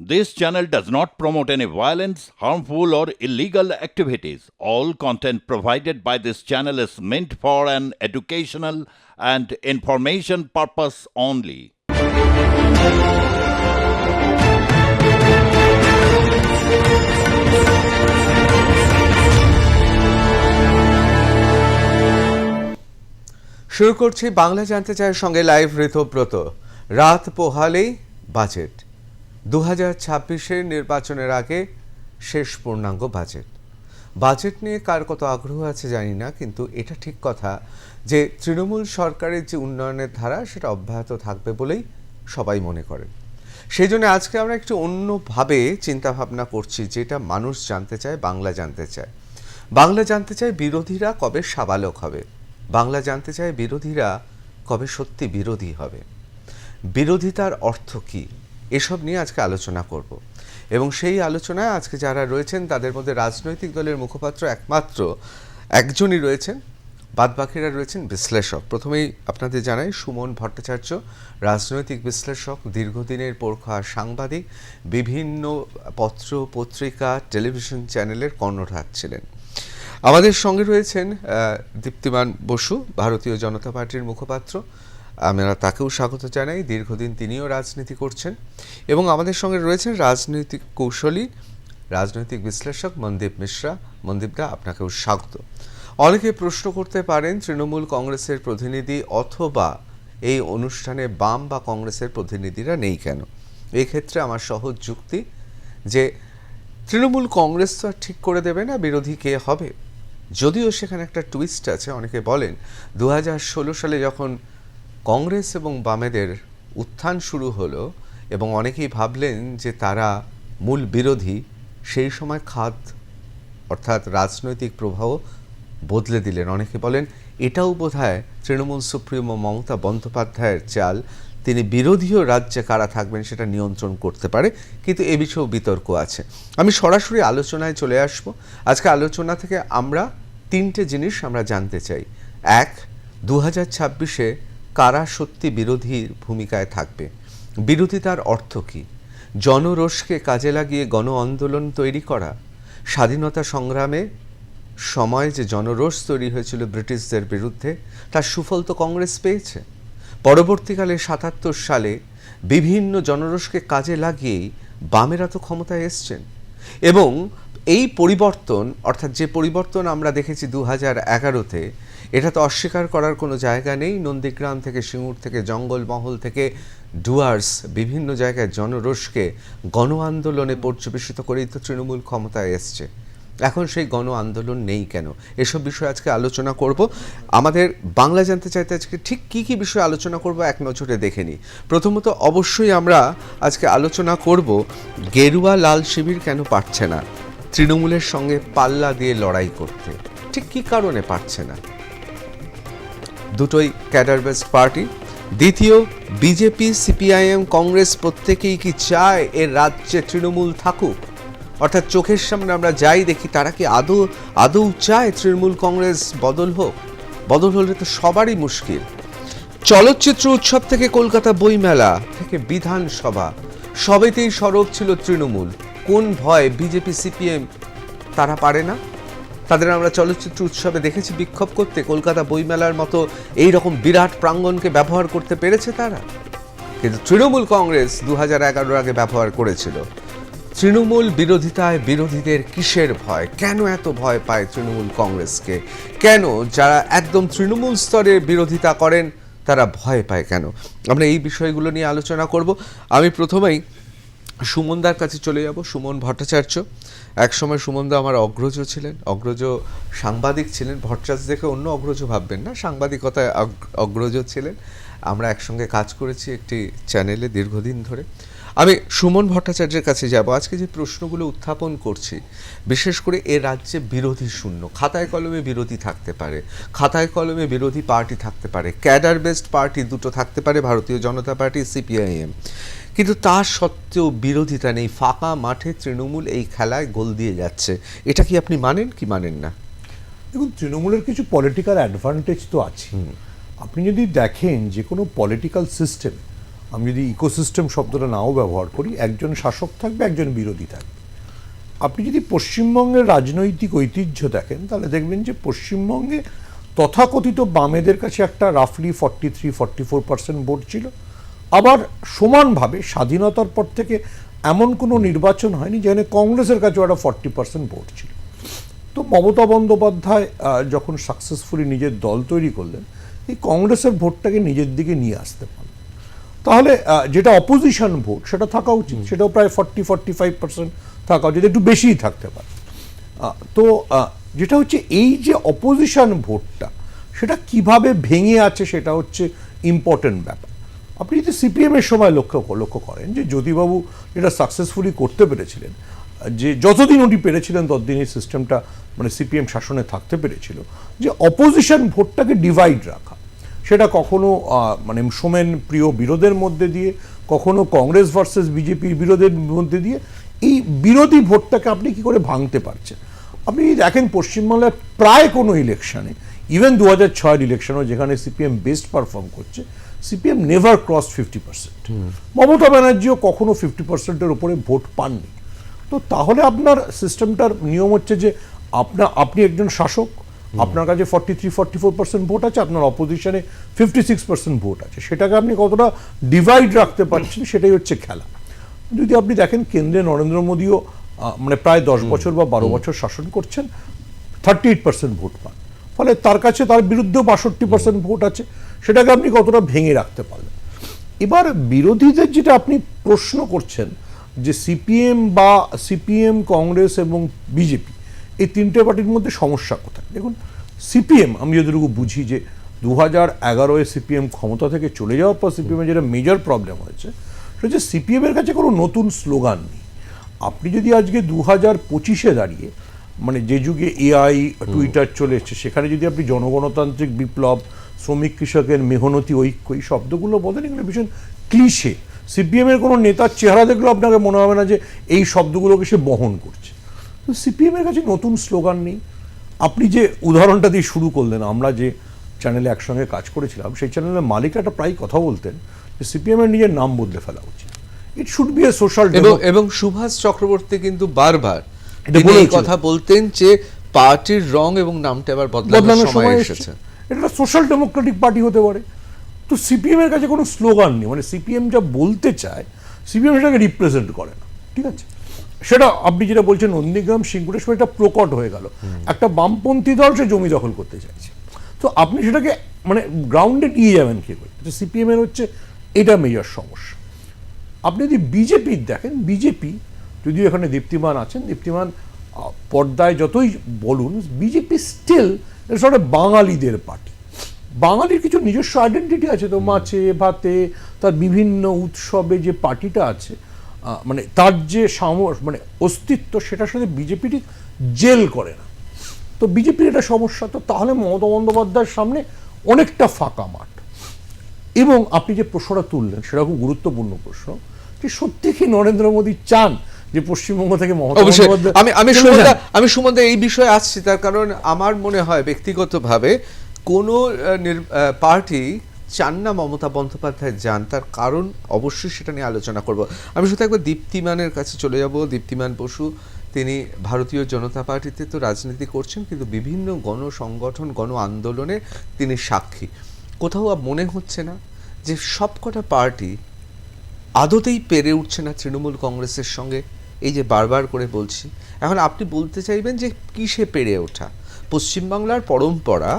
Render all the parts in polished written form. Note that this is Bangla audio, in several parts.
This channel does not promote any violence, harmful, or illegal activities. All content provided by this channel is meant for an educational and information purpose only. শুরু করছি বাংলা জানতে চায়ের সঙ্গে লাইভ ঋতব্রত। রাত পোহালেই বাজেট 2026-এর নির্বাচনের আগে শেষ পূর্ণাঙ্গ বাজেট নিয়ে কার কত আগ্রহ আছে জানি না, কিন্তু এটা ঠিক কথা যে তৃণমূল সরকারের যে উন্নয়নের ধারা সেটা অব্যাহত থাকবে বলেই সবাই মনে করেন। সেই জন্য আজকে আমরা একটু অন্যভাবে চিন্তাভাবনা করছি, যেটা মানুষ জানতে চায়, বাংলা জানতে চায়। বাংলা জানতে চায় বিরোধীরা কবে সাবালক হবে, বাংলা জানতে চায় বিরোধীরা কবে সত্যি বিরোধী হবে, বিরোধিতার অর্থ কী, এসব নিয়ে আজকে আলোচনা করব। এবং সেই আলোচনায় আজকে যারা রয়েছেন তাদের মধ্যে রাজনৈতিক দলের মুখপাত্র একমাত্র একজনই রয়েছেন, বাদবাকিরা রয়েছেন বিশ্লেষক। প্রথমেই আপনাদের জানাই সুমন ভট্টাচার্য রাজনৈতিক বিশ্লেষক, দীর্ঘদিনের পরখা সাংবাদিক, বিভিন্ন পত্র পত্রিকা টেলিভিশন চ্যানেলের কর্ণধার ছিলেন। আমাদের সঙ্গে রয়েছেন দীপ্তিমান বসু, ভারতীয় জনতা পার্টির মুখপাত্র, আমরা তাকেও স্বাগত জানাই, দীর্ঘদিন তিনিও রাজনীতি করছেন। এবং আমাদের সঙ্গে রয়েছেন রাজনৈতিক কৌশলী, রাজনৈতিক বিশ্লেষক মনদীপ মিশ্রা। মনদীপদা, আপনাকেও স্বাগত। অনেকে প্রশ্ন করতে পারেন তৃণমূল কংগ্রেসের প্রতিনিধি অথবা এই অনুষ্ঠানে বাম বা কংগ্রেসের প্রতিনিধিরা নেই কেন। এই ক্ষেত্রে আমার সহজ যুক্তি যে তৃণমূল কংগ্রেস তো আর ঠিক করে দেবে না বিরোধী কে হবে, যদিও সেখানে একটা টুইস্ট আছে। অনেকে বলেন 2016 সালে যখন কংগ্রেস এবং বামেদের উত্থান শুরু হলো এবং অনেকেই ভাবলেন যে তারা মূল বিরোধী, সেই সময় খাদ অর্থাৎ রাজনৈতিক প্রবাহ বদলে দিলেন। অনেকে বলেন এটাও বোধহয় তৃণমূল সুপ্রিমো মমতা বন্দ্যোপাধ্যায়ের চাল, তিনি বিরোধীও রাজ্যে কারা থাকবেন সেটা নিয়ন্ত্রণ করতে পারে, কিন্তু এ বিষয়েও বিতর্ক আছে। আমি সরাসরি আলোচনায় চলে আসব। আজকে আলোচনা থেকে আমরা তিনটে জিনিস আমরা জানতে চাই। এক, 2026-এ কারা সত্যি বিরোধীর ভূমিকায় থাকবে, বিরোধিতার অর্থ কী, জনরোষকে কাজে লাগিয়ে গণ আন্দোলন তৈরি করা, স্বাধীনতা সংগ্রামে সময় যে জনরোষ তৈরি হয়েছিল ব্রিটিশদের বিরুদ্ধে, তার সুফল তো কংগ্রেস পেয়েছে। পরবর্তীকালে 77 সালে বিভিন্ন জনরোষকে কাজে লাগিয়েই বামেরা তো ক্ষমতায় এসছেন। এবং এই পরিবর্তন, অর্থাৎ যে পরিবর্তন আমরা দেখেছি 2011-তে, এটা তো অস্বীকার করার কোনো জায়গা নেই। নন্দীগ্রাম থেকে, সিঙ্গুর থেকে, জঙ্গলমহল থেকে ডুয়ার্স, বিভিন্ন জায়গায় জনরোষকে গণ আন্দোলনে পর্যবেসিত করেই তো তৃণমূল ক্ষমতায় এসছে। এখন সেই গণ আন্দোলন নেই কেন, এসব বিষয়ে আজকে আলোচনা করব। আমাদের বাংলা জানতে চাইতে আজকে ঠিক কী কী বিষয়ে আলোচনা করব এক নজরে দেখে নিই। প্রথমত অবশ্যই আমরা আজকে আলোচনা করব গেরুয়া লাল শিবির কেন পারছে না তৃণমূলের সঙ্গে পাল্লা দিয়ে লড়াই করতে, ঠিক কী কারণে পারছে না। দুটোই ক্যাডার বেসড পার্টি। দ্বিতীয়, বিজেপি, সিপিআইএম, কংগ্রেস প্রত্যেকেই কি চায় এর রাজ্যে তৃণমূল থাকুক, অর্থাৎ চোখের সামনে আমরা যাই দেখি তারা কি আদৌ চায় তৃণমূল কংগ্রেস বদল হোক? বদল হলে তো সবারই মুশকিল। চলচ্চিত্র উৎসব থেকে কলকাতা বইমেলা থেকে বিধানসভা, সবেতেই সরব ছিল তৃণমূল। কোন ভয় বিজেপি, সিপিএম তারা পারে না? তাদের আমরা চলচ্চিত্র উৎসবে দেখেছি বিক্ষোভ করতে, কলকাতা বইমেলার মতো এই রকম বিরাট প্রাঙ্গণকে ব্যবহার করতে পেরেছে তারা। কিন্তু তৃণমূল কংগ্রেস 2011 আগে ব্যবহার করেছিল। তৃণমূল বিরোধিতায় বিরোধীদের কিসের ভয়, কেন এত ভয় পায় তৃণমূল কংগ্রেসকে, কেন যারা একদম তৃণমূল স্তরে বিরোধিতা করেন তারা ভয় পায় কেন? আমরা এই বিষয়গুলো নিয়ে আলোচনা করব। আমি প্রথমেই সুমনদার কাছে চলে যাব। সুমন ভট্টাচার্য, একসময় সুমনদা আমার অগ্রজ ছিলেন, অগ্রজ সাংবাদিক ছিলেন। ভট্টাচার্য দেখে অন্য অগ্রজ ভাববেন না, সাংবাদিকতায় অগ্রজ ছিলেন। আমরা একসঙ্গে কাজ করেছি একটি চ্যানেলে দীর্ঘদিন ধরে। আমি সুমন ভট্টাচার্যের কাছে যাব। আজকে যে প্রশ্নগুলো উত্থাপন করছি, বিশেষ করে এ রাজ্যে বিরোধী শূন্য, খাতায় কলমে বিরোধী থাকতে পারে, খাতায় কলমে বিরোধী পার্টি থাকতে পারে, ক্যাডার বেসড পার্টি দুটো থাকতে পারে, ভারতীয় জনতা পার্টি, সিপিআইএম, কিন্তু তা সত্ত্বেও বিরোধিতা নেই। ফাঁকা মাঠে তৃণমূল এই খেলায় গোল দিয়ে যাচ্ছে। এটা কি আপনি মানেন কি মানেন না? দেখুন, তৃণমূলের কিছু পলিটিক্যাল অ্যাডভান্টেজ তো আছে। আপনি যদি দেখেন যে কোনো পলিটিক্যাল সিস্টেম আমি যদি ইকোসিস্টেম শব্দটা নাও ব্যবহার করি, একজন শাসক থাকবে, একজন বিরোধী থাকবে। আপনি যদি পশ্চিমবঙ্গের রাজনৈতিক ঐতিহ্য দেখেন, তাহলে দেখবেন যে পশ্চিমবঙ্গে তথাকথিত বামেদের কাছে একটা রাফলি 43-44% ভোট ছিল। আবার সমানভাবে স্বাধীনতার পর থেকে এমন কোনো নির্বাচন হয়নি যেখানে কংগ্রেসের কাছেও একটা 40% ভোট ছিল। তো মমতা বন্দ্যোপাধ্যায় যখন সাকসেসফুলি নিজের দল তৈরি করলেন, এই কংগ্রেসের ভোটটাকে নিজের দিকে নিয়ে আসতে পারলেন। তাহলে যেটা অপোজিশন ভোট সেটা থাকা উচিত, সেটাও প্রায় 40-45% থাকা উচিত, একটু বেশিই থাকতে পারে। তো যেটা হচ্ছে এই যে অপোজিশন ভোটটা, সেটা কিভাবে ভেঙে আছে সেটা হচ্ছে ইম্পর্টেন্ট ব্যাপার। আপনি যদি সিপিএমের সময় লক্ষ্য করেন যে জ্যোতিবাবু যেটা সাকসেসফুলি করতে পেরেছিলেন, যে যতদিন উনি পেরেছিলেন ততদিন এই সিস্টেমটা মানে সিপিএম শাসনে থাকতে পেরেছিল, যে অপোজিশন ভোটটাকে ডিভাইড রাখা। সেটা কখনো মানে সোমেন প্রিয় বিরোধের মধ্যে দিয়ে, কখনো কংগ্রেস ভার্সেস বিজেপির বিরোধের মধ্যে দিয়ে, এই বিরোধী ভোটটাকে আপনি কি করে ভাঙতে পারছেন। আপনি দেখেন পশ্চিমবাংলার প্রায় কোনো ইলেকশনে, ইভেন 2006 ইলেকশনও যেখানে সিপিএম বেস্ট পারফর্ম করছে, সিপিএম নেভার ক্রস 50%। মমতা ব্যানার্জিও কখনো 50%-এর উপরে ভোট পাননি। তো তাহলে আপনার সিস্টেমটার নিয়ম হচ্ছে যে আপনি একজন শাসক, আপনার কাছে 43-44% ভোট আছে, আপনার অপোজিশনে 56% ভোট আছে, সেটাকে আপনি কতটা ডিভাইড রাখতে পারছেন সেটাই হচ্ছে খেলা। যদি আপনি দেখেন কেন্দ্রে নরেন্দ্র মোদীও মানে প্রায় 10 বছর বা 12 বছর শাসন করছেন, 38% ভোট পান, ফলে তার কাছে তার বিরুদ্ধেও 62% ভোট আছে, সেটাকে আপনি কতটা ভেঙে রাখতে পারলেন। এবার বিরোধীদের যেটা আপনি প্রশ্ন করছেন যে সিপিএম, কংগ্রেস এবং বিজেপি, এই তিনটে পার্টির মধ্যে সমস্যা কোথায়। দেখুন, সিপিএম আমি যতটুকু বুঝি যে 2011-এ সিপিএম ক্ষমতা থেকে চলে যাওয়ার পর সিপিএমের যেটা মেজর প্রবলেম হয়েছে, সেটা হচ্ছে সিপিএমের কাছে কোনো নতুন স্লোগান নেই। আপনি যদি আজকে 2025-এ দাঁড়িয়ে, মানে যে যুগে এআই টুইটার চলে এসছে, সেখানে যদি আপনি জনগণতান্ত্রিক বিপ্লব, শ্রমিক কৃষকের মেহনতি ঐক্য, এই শব্দগুলো বলেন, এগুলো ভীষণ ক্লিশে। সিপিএমের কোনো নেতার চেহারা দেখলেও আপনাকে মনে হবে না যে এই শব্দগুলোকে সে বহন করছে। তো সিপিএমের কাছে নতুন স্লোগান নেই। আপনি যে উদাহরণটা দিয়ে শুরু করলেন, আমরা যে চ্যানেলে একসঙ্গে কাজ করেছিলাম, সেই চ্যানেলের মালিক একটা প্রায় কথা বলতেন যে সিপিএমের নিজের নাম বদলে ফেলা উচিত, it should B A social. এবং সুভাষ চক্রবর্তী কিন্তু বারবার এটা তিনি এই বলেছিলেন। কথা বলতেন যে পার্টির রং এবং নামটা এবার বদলানোর সময় এসেছে। এটা সোশ্যাল ডেমোক্রেটিক পার্টি হতে পারে। তো সিপিএম এর কাছে কোনো স্লোগান নেই, মানে সিপিএম যা বলতে চায় সিপিএম সেটাকে রিপ্রেজেন্ট করে না, ঠিক আছে। সেটা আপনি যেটা বলছেন নন্দীগ্রাম সিঙ্গুরের সময় এটা প্রকট হয়ে গেল, একটা বামপন্থী দল সে জমি দখল করতে চাইছে। তো আপনি সেটাকে মানে গ্রাউন্ডে নিয়ে যাবেন কি করে, সিপিএম এর হচ্ছে এটা মেজর সমস্যা। আপনি যদি বিজেপির দেখেন, বিজেপি যদিও এখানে দীপ্তিমান আছেন, দীপ্তিমান পর্দায় যতই বলুন, বিজেপি স্টিল সব বাঙালিদের পার্টি। বাঙালির কিছু নিজস্ব আইডেন্টিটি আছে তো, মাছে ভাতে তার বিভিন্ন উৎসবে যে পার্টিটা আছে, মানে তার যে মানে অস্তিত্ব, সেটার সাথে বিজেপি ঠিক জেল করে না। তো বিজেপির এটা সমস্যা। তো তাহলে মমতা বন্দ্যোপাধ্যায়ের সামনে অনেকটা ফাঁকা মাঠ। এবং আপনি যে প্রশ্নটা তুললেন সেটা খুব গুরুত্বপূর্ণ প্রশ্ন, যে সত্যি কি নরেন্দ্র মোদী চান যে পশ্চিমবঙ্গ থেকে মমতা বন্দ্যোপাধ্যায়? আমি সুমনদা এই বিষয়ে আসছি, তার কারণ আমার মনে হয় ব্যক্তিগতভাবে কোনো পার্টি চান না মমতা বন্দ্যোপাধ্যায় যান, তার কারণ অবশ্যই সেটা নিয়ে আলোচনা করব। আমি শুধু একবার দীপ্তিমানের কাছে চলে যাব। দীপ্তিমান বসু, তিনি ভারতীয় জনতা পার্টিতে তো রাজনীতি করছেন, কিন্তু বিভিন্ন গণসংগঠন, গণ আন্দোলনে তিনি সাক্ষী। কোথাও মনে হচ্ছে না যে সবকটা পার্টি আদতেই পেরে উঠছে না তৃণমূল কংগ্রেসের সঙ্গে? এই যে বারবার করে বলছি, এখন আপনি বলতে চাইবেন যে কিসে পেরে ওঠা? পশ্চিমবাংলার পরম্পরা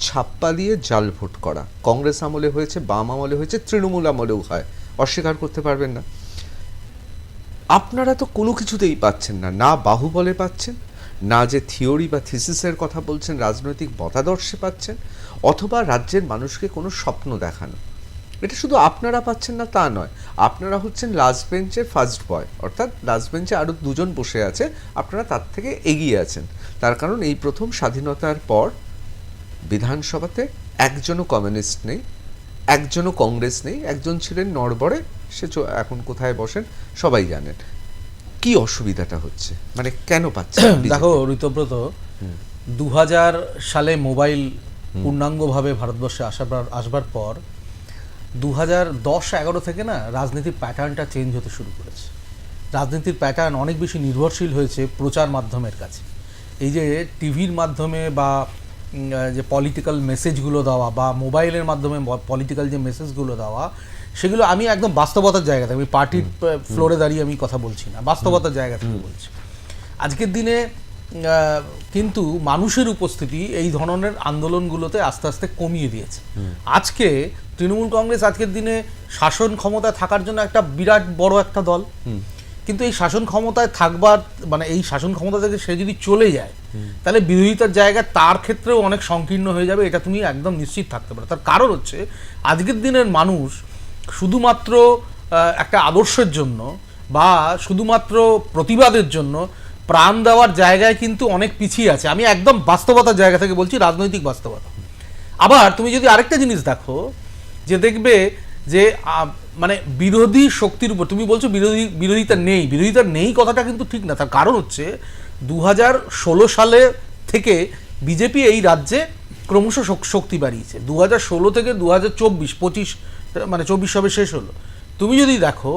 ছাপ্পা দিয়ে জাল ভোট করা, কংগ্রেস আমলে হয়েছে, বাম আমলে হয়েছে, তৃণমূল আমলেও হয়, অস্বীকার করতে পারবেন না। আপনারা তো কোনো কিছুতেই পাচ্ছেন না, না বাহুবলে পাচ্ছেন, না যে থিওরি বা থিসিসের কথা বলছেন রাজনৈতিক মতাদর্শে পাচ্ছেন, অথবা রাজ্যের মানুষকে কোনো স্বপ্ন দেখানো। এটা শুধু আপনারা পাচ্ছেন না তা নয়, আপনারা হচ্ছেন লাস্ট বেঞ্চের ফার্স্ট বয়, অর্থাৎ লাস্ট বেঞ্চে আরও দুজন বসে আছে, আপনারা তার থেকে এগিয়ে আছেন। তার কারণ এই প্রথম স্বাধীনতার পর বিধানসভাতে একজনও কমিউনিস্ট নেই, একজনও কংগ্রেস নেই, একজন ছিলেন নড়বড়ে, সে এখন কোথায় বসেন সবাই জানেন। কি অসুবিধাটা হচ্ছে, মানে কেন পাচ্ছেন? দেখো ঋতব্রত, 2000 সালে মোবাইল পূর্ণাঙ্গভাবে ভারতবর্ষে আসবার পর 2010-11 থেকে না রাজনীতির প্যাটার্নটা চেঞ্জ হতে শুরু করেছে। রাজনীতির প্যাটার্ন অনেক বেশি নির্ভরশীল হয়েছে প্রচার মাধ্যমের কাছে। এই যে টিভির মাধ্যমে বা যে পলিটিক্যাল মেসেজগুলো দেওয়া বা মোবাইলের মাধ্যমে পলিটিক্যাল যে মেসেজগুলো দেওয়া, সেগুলো আমি একদম বাস্তবতার জায়গা থেকে, আমি পার্টির ফ্লোরে দাঁড়িয়ে আমি কথা বলছি না, বাস্তবতার জায়গা থেকে বলছি। আজকের দিনে কিন্তু মানুষের উপস্থিতি এই ধরনের আন্দোলনগুলোতে আস্তে আস্তে কমিয়ে দিয়েছে। আজকে তৃণমূল কংগ্রেস আজকের দিনে শাসন ক্ষমতায় থাকার জন্য একটা বিরাট বড় একটা দল, কিন্তু এই শাসন ক্ষমতায় থাকবার মানে এই শাসন ক্ষমতা থেকে সে যদি চলে যায় তাহলে বিরোধিতার জায়গা তার ক্ষেত্রেও অনেক সংকীর্ণ হয়ে যাবে, এটা তুমি একদম নিশ্চিত থাকতে পারো। তার কারণ হচ্ছে আজকের দিনের মানুষ শুধুমাত্র একটা আদর্শের জন্য বা শুধুমাত্র প্রতিবাদের জন্য প্রাণ দেওয়ার জায়গায় কিন্তু অনেক পিছিয়ে আছে। আমি একদম বাস্তবতার জায়গা থেকে বলছি, রাজনৈতিক বাস্তবতা। আবার তুমি যদি আরেকটা জিনিস দেখো, যে দেখবে যে মানে বিরোধী শক্তির উপর তুমি বলছো বিরোধিতা নেই কথাটা কিন্তু ঠিক না। তার কারণ হচ্ছে 2016 সালে থেকে বিজেপি এই রাজ্যে ক্রমশ শক্তি বাড়িয়েছে। 2016 থেকে 2024-25 মানে 24 সবে শেষ হলো, তুমি যদি দেখো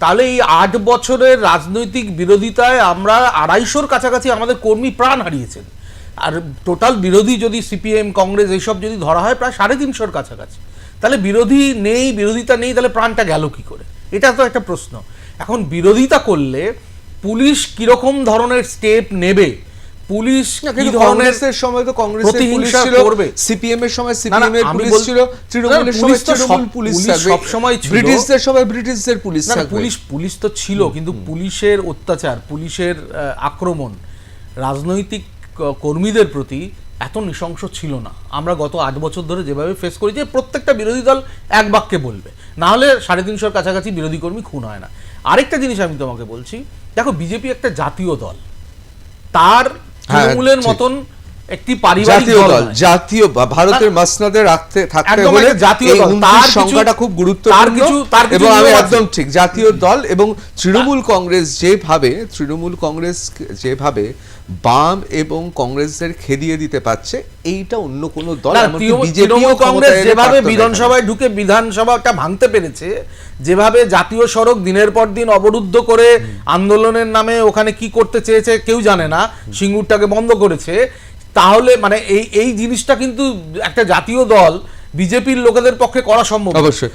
তাহলে এই 8 বছরের রাজনৈতিক বিরোধিতায় আমরা 250-র কাছাকাছি আমাদের কর্মী প্রাণ হারিয়েছেন। আর টোটাল বিরোধী যদি সিপিএম কংগ্রেস এইসব যদি ধরা হয় প্রায় 350-র কাছাকাছি। তাহলে বিরোধিতা নেই, তাহলে প্রাণটা গেল কি করে? এটা তো একটা প্রশ্ন। এখন বিরোধিতা করলে পুলিশ কিরকম ধরনের স্টেপ নেবে, পুলিশ কি ধরনের কংগ্রেসের সময় তো কংগ্রেসের পুলিশ ছিল, সিপিএম এর সময় সিপিএম এর পুলিশ ছিল, তৃণমূলের সময় তৃণমূল পুলিশ সব সময় ছিল, ব্রিটিশদের সময় ব্রিটিশদের পুলিশ থাকবে। পুলিশ তো ছিল, কিন্তু পুলিশের অত্যাচার, পুলিশের আক্রমণ রাজনৈতিক কর্মীদের প্রতি এত নৃশংস ছিল না। আমরা গত 8 বছর ধরে যেভাবে ফেস করি, যে প্রত্যেকটা বিরোধী দল এক বাক্যে বলবে, না হলে 350-র কাছাকাছি বিরোধী কর্মী খুন হয় না। আরেকটা জিনিস আমি তোমাকে বলছি, দেখো বিজেপি একটা জাতীয় দল, তার তৃণমূলের মতন একটি পারিবারিক দল, জাতীয় ভারতের মাসনাদে থাকতে হলে জাতীয় দল, তার সংখ্যাটা খুব গুরুত্বপূর্ণ এবং আমি একদম ঠিক জাতীয় দল। এবং তৃণমূল কংগ্রেস যেভাবে বাম এবং কংগ্রেসের খেদিয়ে দিতে পারছে, এইটা অন্য কোন দল, তৃণমূল কংগ্রেস যেভাবে বিধানসভায় ঢুকে বিধানসভাটা ভাঙতে পেরেছে, যেভাবে জাতীয় সড়ক দিনের পর দিন অবরুদ্ধ করে আন্দোলনের নামে ওখানে কি করতে চেয়েছে কেউ জানে না, সিঙ্গুরটাকে বন্ধ করেছে, তাহলে মানে এই জিনিসটা কিন্তু একটা জাতীয় দল বিজেপির লোকেদের পক্ষে করা সম্ভব। অবশ্যই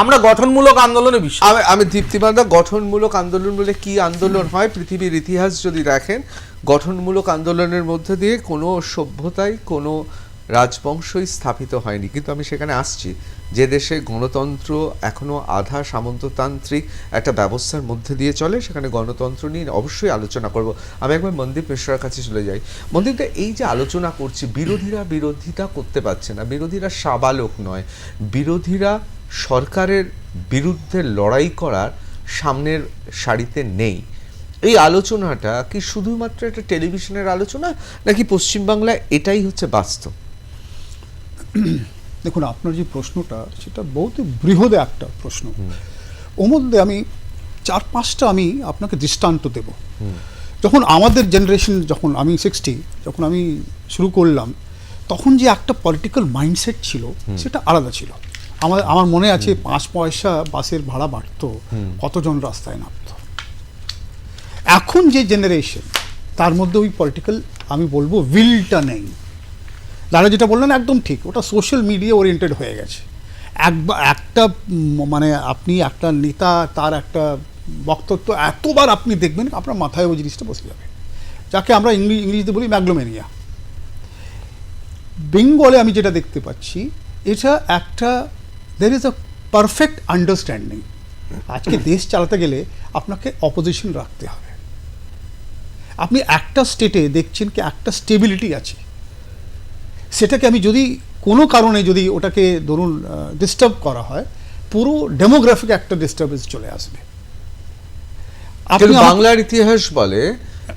আমরা গঠনমূলক আন্দোলনে বিশ্বাস। আমি দীপ্তিমানদা, গঠনমূলক আন্দোলন বলে কি আন্দোলন হয় পৃথিবীর ইতিহাস যদি দেখেন, গঠনমূলক আন্দোলনের মধ্যে দিয়ে কোনো সভ্যতায় কোনো রাজবংশই স্থাপিত হয়নি। কিন্তু আমি সেখানে আসছি, যে দেশে গণতন্ত্র এখনো আধা সামন্ততান্ত্রিক একটা ব্যবস্থার মধ্যে দিয়ে চলে, সেখানে গণতন্ত্র নিয়ে অবশ্যই আলোচনা করব। আমি একবার মনদীপ মিশ্রার কাছে চলে যাই। মনদীপটা, এই যে আলোচনা করছি, বিরোধিতা করতে পারছে না, বিরোধীরা সাবালক নয়, বিরোধীরা সরকারের বিরুদ্ধে লড়াই করার সামনের সারিতে নেই। এই আলোচনাটা কি শুধুমাত্র একটা টেলিভিশনের আলোচনা, নাকি পশ্চিমবাংলায় এটাই হচ্ছে বাস্তব? দেখুন, আপনার যে প্রশ্নটা সেটা বহুত বৃহৎ একটা প্রশ্ন। ওর মধ্যে আমি 4-5টা আমি আপনাকে দৃষ্টান্ত দেব। যখন আমাদের জেনারেশন, যখন আমি 60, যখন আমি শুরু করলাম, তখন যে একটা পলিটিক্যাল মাইন্ডসেট ছিল সেটা আলাদা ছিল। আমার মনে আছে 5 পয়সা বাসের ভাড়া বাড়তো, কতজন রাস্তায় নামতো। এখন যে জেনারেশন, তার মধ্যে ওই পলিটিক্যাল আমি বলবো উইলটা নেই। দাদা যেটা বললেন একদম ঠিক, ওটা সোশ্যাল মিডিয়া ওরিয়েন্টেড হয়ে গেছে। একটা মানে আপনি একটা নেতা, তার একটা বক্তব্য এতবার আপনি দেখবেন, আপনার মাথায় ওই জিনিসটা বসে যাবে, যাকে আমরা ইংলিশে বলি ম্যাগলোমেনিয়া। বেঙ্গলে আমি যেটা দেখতে পাচ্ছি, এটা একটা there is a perfect understanding. আজকে দেশ চালাতে গেলে আপনাকে অপোজিশন রাখতে হবে। আপনি একটা স্টেটে দেখছেন কি একটা স্টেবিলিটি আছে, সেটাকে আমি যদি কোনো কারণে যদি ওটাকে ধরুন ডিস্টার্ব করা হয়, পুরো ডেমোগ্রাফিক একটা ডিস্টার্বেন্স চলে আসবে। বাংলার ইতিহাস বলে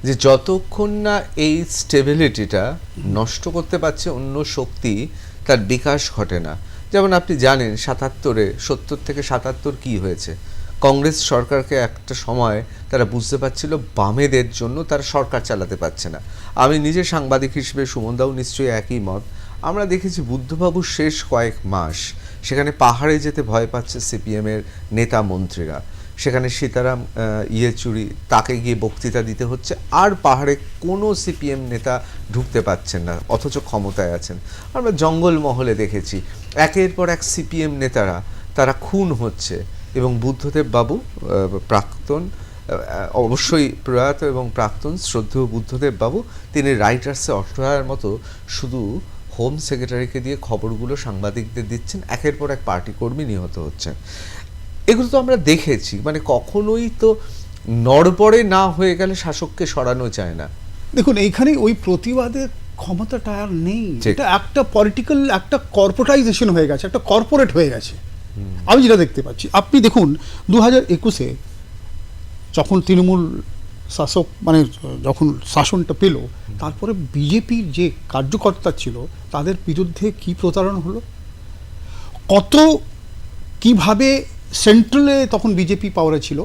যে যতক্ষণ না এই স্টেবিলিটিটা নষ্ট করতে পারছে অন্য শক্তি, তার বিকাশ ঘটে না। যেমন আপনি জানেন 77-এ 70 থেকে 77 কি হয়েছে, কংগ্রেস সরকারকে একটা সময় তারা বুঝতে পারছিল বামেদের জন্য তারা সরকার চালাতে পারছে না। আমি নিজে সাংবাদিক হিসেবে, সুমনদাও নিশ্চয়ই একই মত, আমরা দেখেছি বুদ্ধবাবুর শেষ কয়েক মাস সেখানে পাহাড়ে যেতে ভয় পাচ্ছে সিপিএমের নেতা মন্ত্রীরা, সেখানে সীতারাম ইয়েচুরি তাকে গিয়ে বক্তৃতা দিতে হচ্ছে, আর পাহাড়ে কোনো সিপিএম নেতা ঢুকতে পাচ্ছেন না অথচ ক্ষমতায় আছেন। আমরা জঙ্গলমহলে দেখেছি একের পর এক সিপিএম নেতারা তারা খুন হচ্ছে, এবং বুদ্ধদেব বাবু প্রাক্তন, অবশ্যই প্রয়াত এবং প্রাক্তন শ্রদ্ধেয় বুদ্ধদেব বাবু, তিনি রাইটার্সে অষ্টহার মতো শুধু হোম সেক্রেটারিকে দিয়ে খবরগুলো সাংবাদিকদের দিচ্ছেন, একের পর এক পার্টি কর্মী নিহত হচ্ছেন। এগুলো তো আমরা দেখেছি, মানে কখনোই তো নড়বড়ে না হয়ে গেলে শাসককে সরানো যায় না। দেখুন এইখানে ওই প্রতিবাদের ক্ষমতাটা আর নেই, ঠিক। এটা একটা পলিটিক্যাল একটা কর্পোরেটাইজেশন হয়ে গেছে, একটা কর্পোরেট হয়ে গেছে। আমি যেটা দেখতে পাচ্ছি, আপনি দেখুন 2021-এ যখন তৃণমূল শাসক মানে যখন শাসনটা পেল, তারপরে বিজেপির যে কার্যকর্তা ছিল তাদের বিরুদ্ধে কি প্রতারণা হলো, কত কিভাবে সেন্ট্রালে তখন বিজেপি পাওয়ারে ছিল,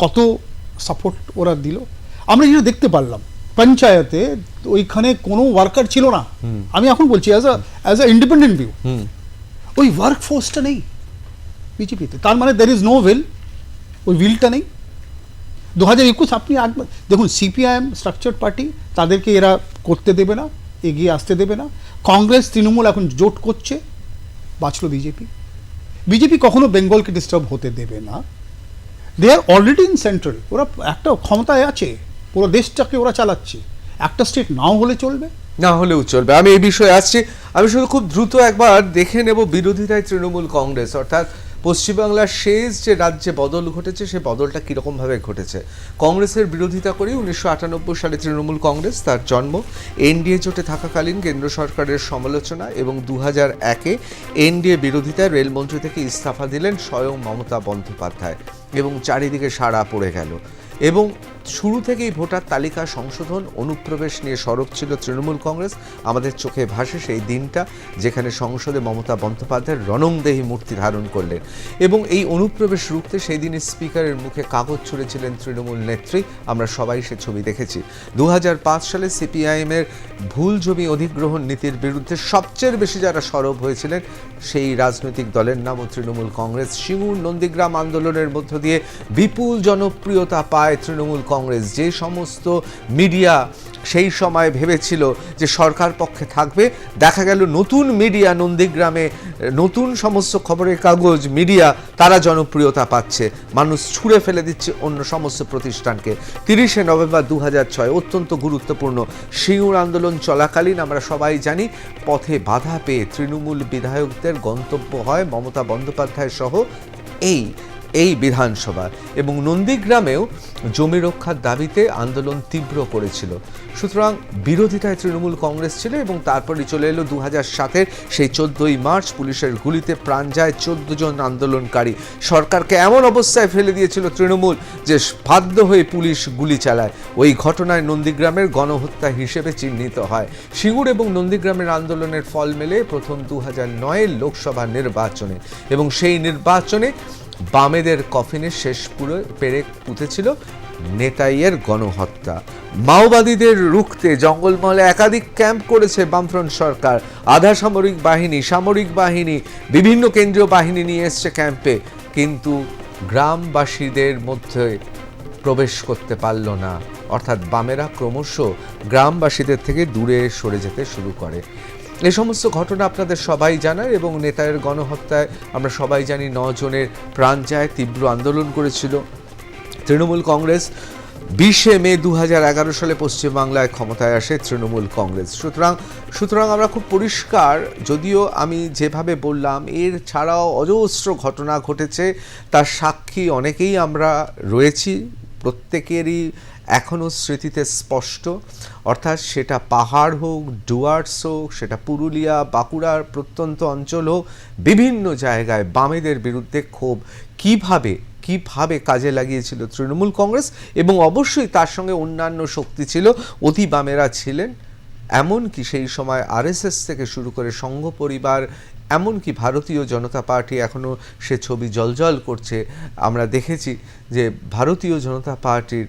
কত সাপোর্ট ওরা দিল। আমরা যেটা দেখতে পারলাম পঞ্চায়েতে ওইখানে কোনো ওয়ার্কার ছিল না। আমি এখন বলছি অ্যাজ আ ইন্ডিপেন্ডেন্ট ভিউ, ওই ওয়ার্ক ফোর্সটা নেই বিজেপিতে। তার মানে দের ইজ নো উইল, ওই উইলটা নেই। 2021 আপনি দেখুন, সিপিআইএম স্ট্রাকচার্ড পার্টি, তাদেরকে এরা করতে দেবে না, এগিয়ে আসতে দেবে না। কংগ্রেস তৃণমূল এখন জোট করছে, বাঁচলো বিজেপি। বিজেপি কখনো বেঙ্গলকে ডিস্টার্ব হতে দেবে না। দে আর অলরেডি ইন সেন্ট্রাল, ওরা একটা ক্ষমতায় আছে, পুরো দেশটাকে ওরা চালাচ্ছে। একটা স্টেট নাও হলে চলবে, না হলেও চলবে। আমি এই বিষয়ে আসছি, আমি শুধু খুব দ্রুত একবার দেখে নেব বিরোধিতায় তৃণমূল কংগ্রেস, অর্থাৎ পশ্চিমবাংলার শেষ যে রাজ্যে বদল ঘটেছে সে বদলটা কীরকমভাবে ঘটেছে। কংগ্রেসের বিরোধিতা করি 1998 সালে তৃণমূল কংগ্রেস, তার জন্ম এনডিএ জোটে থাকাকালীন কেন্দ্র সরকারের সমালোচনা, এবং 2001-এ এনডিএ বিরোধিতায় রেলমন্ত্রী থেকে ইস্তফা দিলেন স্বয়ং মমতা বন্দ্যোপাধ্যায়, এবং চারিদিকে সাড়া পড়ে গেল। এবং শুরু থেকেই ভোটার তালিকা সংশোধন, অনুপ্রবেশ নিয়ে সরব ছিল তৃণমূল কংগ্রেস। আমাদের চোখে ভাসে সেই দিনটা যেখানে সংসদে মমতা বন্দ্যোপাধ্যায়ের রণংদেহী মূর্তি ধারণ করলেন, এবং এই অনুপ্রবেশ রুখতে সেই দিনই স্পিকারের মুখে কাগজ ছুঁড়েছিলেন তৃণমূল নেত্রী। আমরা সবাই সে ছবি দেখেছি। 2005 সালে সিপিআইএমের ভুল জমি অধিগ্রহণ নীতির বিরুদ্ধে সবচেয়ে বেশি যারা সরব হয়েছিলেন সেই রাজনৈতিক দলের নামও তৃণমূল কংগ্রেস। সিঙ্গুর নন্দীগ্রাম আন্দোলনের মধ্য দিয়ে বিপুল জনপ্রিয়তা পায় তৃণমূল কংগ্রেস। যে সমস্ত মিডিয়া সেই সময় ভেবেছিল যে সরকার পক্ষে থাকবে, দেখা গেল নতুন মিডিয়া নন্দীগ্রামে, নতুন সমস্ত খবরের কাগজ মিডিয়া, তারা জনপ্রিয়তা পাচ্ছে, মানুষ ছুঁড়ে ফেলে দিচ্ছে অন্য সমস্ত প্রতিষ্ঠানকে। 30শে নভেম্বর 2006 অত্যন্ত গুরুত্বপূর্ণ, সিঙ্গুর আন্দোলন চলাকালীন আমরা সবাই জানি পথে বাধা পেয়ে তৃণমূল বিধায়কদের গন্তব্য হয় মমতা বন্দ্যোপাধ্যায় সহ এই বিধানসভা, এবং নন্দীগ্রামেও জমি রক্ষার দাবিতে আন্দোলন তীব্র করেছিল। সুতরাং বিরোধিতায় তৃণমূল কংগ্রেস ছিল, এবং তারপরে চলে এলো 2007-এর সেই 14ই মার্চ, পুলিশের গুলিতে প্রাণ যায় 14 জন আন্দোলনকারী। সরকারকে এমন অবস্থায় ফেলে দিয়েছিল তৃণমূল যে বাধ্য হয়ে পুলিশ গুলি চালায়। ওই ঘটনায় নন্দীগ্রামের গণহত্যা হিসেবে চিহ্নিত হয়। সিঙ্গুর এবং নন্দীগ্রামের আন্দোলনের ফল মেলে প্রথম 2009-এর লোকসভা নির্বাচনে, এবং সেই নির্বাচনে বামেদের কফিনে শেষ পেরেক পুঁতেছিল নেতাইয়ের গণহত্যা। মাওবাদীদের রুখতে জঙ্গলমহলে একাধিক ক্যাম্প করেছে বামফ্রন্ট সরকার। আধা সামরিক বাহিনী, সামরিক বাহিনী, বিভিন্ন কেন্দ্রীয় বাহিনী নিয়ে এসছে ক্যাম্পে, কিন্তু গ্রামবাসীদের মধ্যে প্রবেশ করতে পারল না। অর্থাৎ বামেরা ক্রমশ গ্রামবাসীদের থেকে দূরে সরে যেতে শুরু করে। এই সমস্ত ঘটনা আপনাদের সবাই জানার, এবং নেতায়ের গণহত্যায় আমরা সবাই জানি 9 জনের প্রাণ যায়। তীব্র আন্দোলন করেছিল তৃণমূল কংগ্রেস। 20শে মে 2011 সালে পশ্চিমবাংলায় ক্ষমতায় আসে তৃণমূল কংগ্রেস। সুতরাং আমরা খুব পরিষ্কার, যদিও আমি যেভাবে বললাম এর ছাড়াও অজস্র ঘটনা ঘটেছে, তার সাক্ষী অনেকেই আমরা রয়েছি, প্রত্যেকেরই এখনও স্মৃতিতে স্পষ্ট। অর্থাৎ সেটা পাহাড় হোক, ডুয়ার্স হোক, সেটা পুরুলিয়া, বাঁকুড়ার প্রত্যন্ত অঞ্চল হোক, বিভিন্ন জায়গায় বামেদের বিরুদ্ধে ক্ষোভ কিভাবে কাজে লাগিয়েছিল তৃণমূল কংগ্রেস, এবং অবশ্যই তার সঙ্গে অন্যান্য শক্তি ছিল, অতি বামেরা ছিলেন। এমনকি সেই সময় আরএসএস থেকে শুরু করে সংঘ পরিবার, এমনকি ভারতীয় জনতা পার্টি, এখনও সে ছবি জ্বলজ্বল করছে। আমরা দেখেছি যে ভারতীয় জনতা পার্টির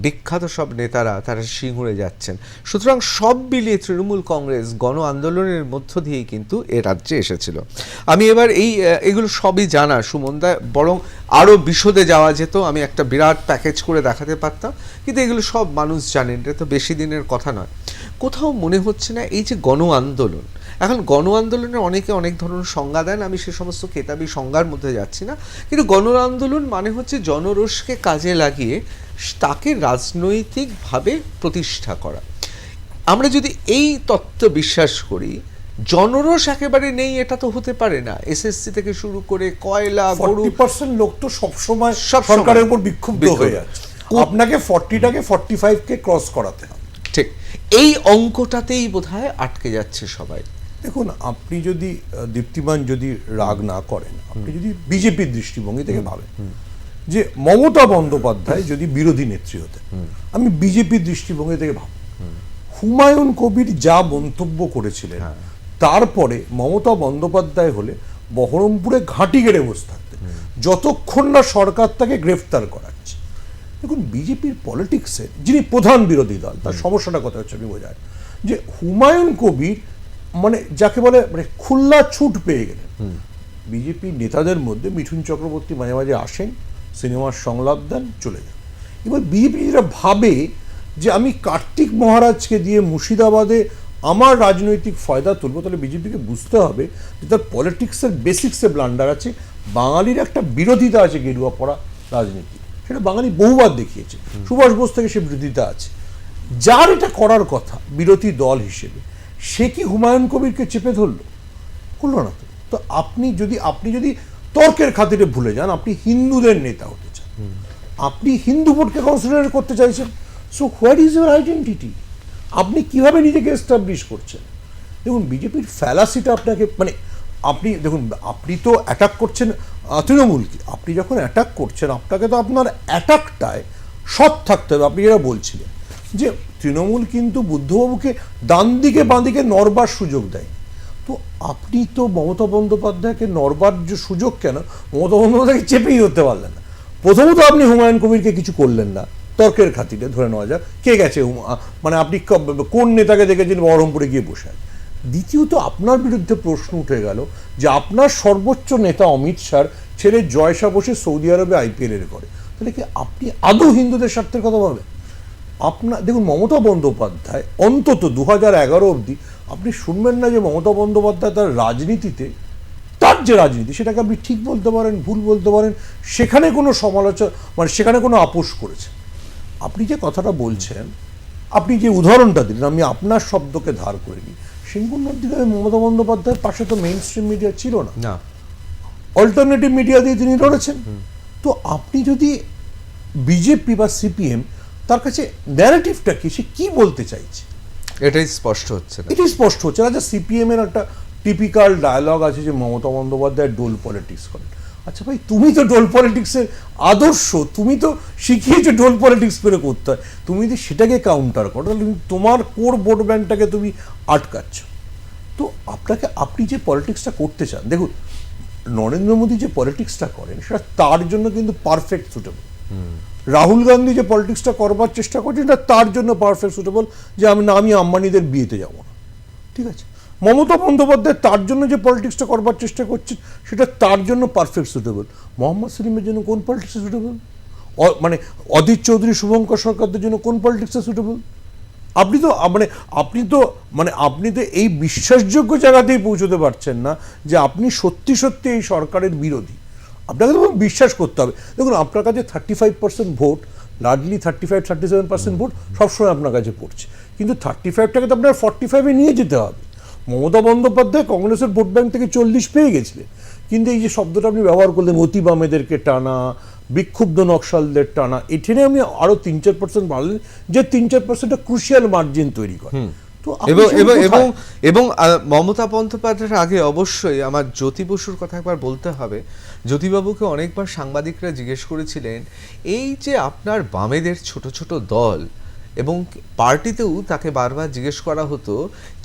বিখ্যাত সব নেতারা তারা সিঙ্গুরে যাচ্ছেন। সুতরাং সব মিলিয়ে তৃণমূল কংগ্রেস গণ আন্দোলনের মধ্য দিয়েই কিন্তু এ রাজ্যে এসেছিল। আমি এবার এগুলো সবই জানা সুমনদা, বরং আরও বিশদে যাওয়া যেত, আমি একটা বিরাট প্যাকেজ করে দেখাতে পারতাম, কিন্তু এগুলো সব মানুষ জানেন, এটা তো বেশি দিনের কথা নয়। কোথাও মনে হচ্ছে না এই যে গণ আন্দোলন, এখন গণ আন্দোলনের অনেকে অনেক ধরনের সংজ্ঞা দেন, আমি সে সমস্ত কেতাবি সংজ্ঞার মধ্যে যাচ্ছি না, কিন্তু গণ আন্দোলন মানে হচ্ছে জনরোষকে কাজে লাগিয়ে তাকে রাজনৈতিকভাবে প্রতিষ্ঠা করা। আমরা যদি এই তত্ত্ব বিশ্বাস করি, জনরোষ একেবারে নেই এটা তো হতে পারে না। এসএসসি থেকে শুরু করে কয়লা, গরু, 40% লোক তো সবসময় সরকারের উপর বিক্ষুব্ধ হয়ে যাচ্ছে। আপনাকে 40টাকে 45কে ক্রস করাতে হবে। ঠিক এই অঙ্কটাতেই বোধহয় আটকে যাচ্ছে সবাই। দেখুন, আপনি যদি দীপ্তিমান যদি রাগ না করেন, আপনি যদি বিজেপির দৃষ্টিভঙ্গি থেকে ভাবেন যে মমতা বন্দ্যোপাধ্যায় যদি বিরোধী নেত্রী হতেন, আমি বিজেপির দৃষ্টিভঙ্গি থেকে ভাব, হুমায়ুন কবির যা মন্তব্য করেছিলেন তারপরে মমতা বন্দ্যোপাধ্যায় হলে বহরমপুরে ঘাঁটি গেড়ে বসে থাকতেন যতক্ষণ না সরকার তাকে গ্রেফতার করাচ্ছে। দেখুন, বিজেপির পলিটিক্সের যিনি প্রধান বিরোধী দল, তার সমস্যাটা কথা হচ্ছে আমি বোঝায় যে হুমায়ুন কবির মানে যাকে বলে মানে খুল্লা ছুট পেয়ে গেলেন। বিজেপি নেতাদের মধ্যে মিঠুন চক্রবর্তী মাঝে মাঝে আসেন, সিনেমার সংলাপ দেন, চলে যান। এবার বিজেপি যেটা ভাবে যে আমি কার্তিক মহারাজকে দিয়ে মুর্শিদাবাদে আমার রাজনৈতিক ফয়দা তুলবো, তাহলে বিজেপিকে বুঝতে হবে যে তার পলিটিক্সের বেসিক্সে ব্লান্ডার আছে। বাঙালির একটা বিরোধিতা আছে গেরুয়া পড়া রাজনীতি, সেটা বাঙালি বহুবার দেখিয়েছে, সুভাষ বোস থেকে সে বিরোধিতা আছে। যার এটা করার কথা বিরোধী দল হিসেবে, সে কি হুমায়ুন কবিরকে চেপে ধরলো? করলো না তো। তো আপনি যদি তর্কের খাতিরে ভুলে যান আপনি হিন্দুদের নেতা হতে চান, আপনি হিন্দু ভোটকে কনসিডার করতে চাইছেন, so what is your identity? আপনি কিভাবে নিজেকে এস্টাবলিশ করছেন? দেখুন, বিজেপির ফ্যালাসিটা আপনাকে মানে আপনি দেখুন, আপনি তো অ্যাটাক করছেন তৃণমূলকে। আপনি যখন অ্যাটাক করছেন, আপনাকে তো আপনার অ্যাটাকটায় সৎ থাকতে হবে। আপনি যেটা বলছিলেন যে তৃণমূল কিন্তু বুদ্ধবাবুকে ডান দিকে বাঁ দিকে নড়বার সুযোগ দেয়, তো আপনি তো মমতা বন্দ্যোপাধ্যায়কে নড়বার যে সুযোগ কেন, মমতা বন্দ্যোপাধ্যায়কে চেপেই ধরতে পারলেন না। প্রথমত আপনি হুমায়ুন কবিরকে কিছু করলেন না তর্কের খাতিরে, ধরে নেওয়া যাক কে গেছে, মানে আপনি কোন নেতাকে দেখেছেন বহরমপুরে গিয়ে বসে। দ্বিতীয়ত আপনার বিরুদ্ধে প্রশ্ন উঠে গেল যে আপনার সর্বোচ্চ নেতা অমিত শাহর ছেলে জয়শা বসে সৌদি আরবে IPL করে, তাহলে কি আপনি আদৌ হিন্দুদের স্বার্থের কথা ভাবেন? আপনার দেখুন, মমতা বন্দ্যোপাধ্যায় অন্তত 2011 অবধি আপনি শুনবেন না যে মমতা বন্দ্যোপাধ্যায় তার রাজনীতিতে, তার যে রাজনীতি সেটাকে আপনি ঠিক বলতে পারেন, ভুল বলতে পারেন, সেখানে কোনো সমালোচনা মানে সেখানে কোনো আপোষ করেছে। আপনি যে কথাটা বলছেন, আপনি যে উদাহরণটা দিলেন, আমি আপনার শব্দকে ধার করে নিই, সিঙ্গুর নদীতে মমতা বন্দ্যোপাধ্যায়ের পাশে তো মেইন স্ট্রিম মিডিয়া ছিল না, অল্টারনেটিভ মিডিয়া দিয়ে তিনি লড়েছেন। তো আপনি যদি বিজেপি বা CPM তার কাছে ন্যারেটিভটা কি, সে কি বলতে চাইছে এটাই স্পষ্ট হচ্ছে না। এটাই স্পষ্ট হচ্ছে না। যে CPM এর একটা টিপিক্যাল ডায়ালগ আছে যে মমতা বন্দ্যোপাধ্যায় ডোল পলিটিক্স করেন। আচ্ছা ভাই, তুমি তো ডোল পলিটিক্সের আদর্শ, তুমি তো শিখিয়েছো ডোল পলিটিক্স করে করতে হয়, তুমি যদি সেটাকে কাউন্টার করো তাহলে তোমার কোর ভোট ব্যাংকটাকে তুমি আটকাচ্ছ। তো আপনি যে পলিটিক্সটা করতে চান, দেখুন নরেন্দ্র মোদী যে পলিটিক্সটা করেন সেটা তার জন্য কিন্তু পারফেক্ট সুটেবল। রাহুল গান্ধী যে পলিটিক্সটা করবার চেষ্টা করছেন এটা তার জন্য পারফেক্ট সুটেবল, যে আমি আম্বানিদের বিয়েতে যাব না, ঠিক আছে। মমতা বন্দ্যোপাধ্যায় তার জন্য যে পলিটিক্সটা করবার চেষ্টা করছেন সেটা তার জন্য পারফেক্ট সুটেবল। মোহাম্মদ সেলিমের জন্য কোন পলিটিক্সটা সুটেবল? মানে অধীর চৌধুরী, শুভঙ্কর সরকারদের জন্য কোন পলিটিক্সটা সুটেবল? আপনি তো এই বিশ্বাসযোগ্য জায়গাতেই পৌঁছতে পারছেন না যে আপনি সত্যি সত্যি এই সরকারের বিরোধী। আপনাকে তো বিশ্বাস করতে হবে। দেখুন, আপনার কাছে 35% ভোট, লার্জলি 35-37% ভোট সবসময় আপনার কাছে পড়ছে, কিন্তু 35টাকে তো আপনার 45-এ নিয়ে যেতে হবে। মমতা বন্দ্যোপাধ্যায় কংগ্রেসের ভোট ব্যাংক থেকে 40 পেয়ে গেছিলেন, কিন্তু এই যে শব্দটা আপনি ব্যবহার করলেন অতি বামেদেরকে টানা, বিক্ষুব্ধ নকশালদের টানা, এখানে আপনি আরো 3-4% বাড়লেন, যে 3-4% ক্রুশিয়াল মার্জিন তৈরি করে। এবং মমতা বন্দ্যোপাধ্যায়ের আগে অবশ্যই আমার জ্যোতি বসুর কথা একবার বলতে হবে। জ্যোতিবাবুকে অনেকবার সাংবাদিকরা জিজ্ঞেস করেছিলেন, এই যে আপনার বামেদের ছোট ছোট দল, এবং পার্টিতেও তাকে বারবার জিজ্ঞেস করা হতো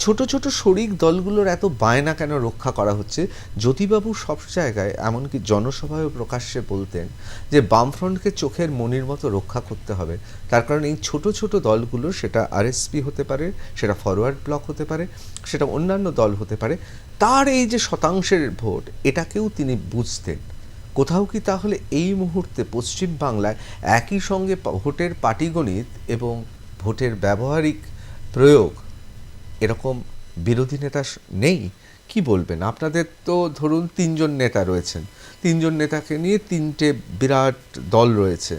ছোট ছোট শরিক দলগুলোর এত বায়না কেন রক্ষা করা হচ্ছে। জ্যোতিবাবু সব জায়গায় এমনকি জনসভায়ও প্রকাশ্যে বলতেন যে বামফ্রন্টকে চোখের মণির মতো রক্ষা করতে হবে, তার কারণ এই ছোট ছোট দলগুলো, সেটা আরএসপি হতে পারে, সেটা ফরওয়ার্ড ব্লক হতে পারে, সেটা অন্যান্য দল হতে পারে, তার এই যে শতাংশের ভোট এটাকেও তিনি বুঝতেন। কোথাও কি তাহলে এই মুহূর্তে পশ্চিম বাংলায় একই সঙ্গে ভোটের পাটিগণিত এবং ভোটের ব্যবহারিক প্রয়োগ এরকম বিরোধী নেতা নেই? কি বলবেন? আপনাদের তো ধরুন 3জন নেতা রয়েছেন, 3জন নেতাকে নিয়ে 3টে বিরাট দল রয়েছে,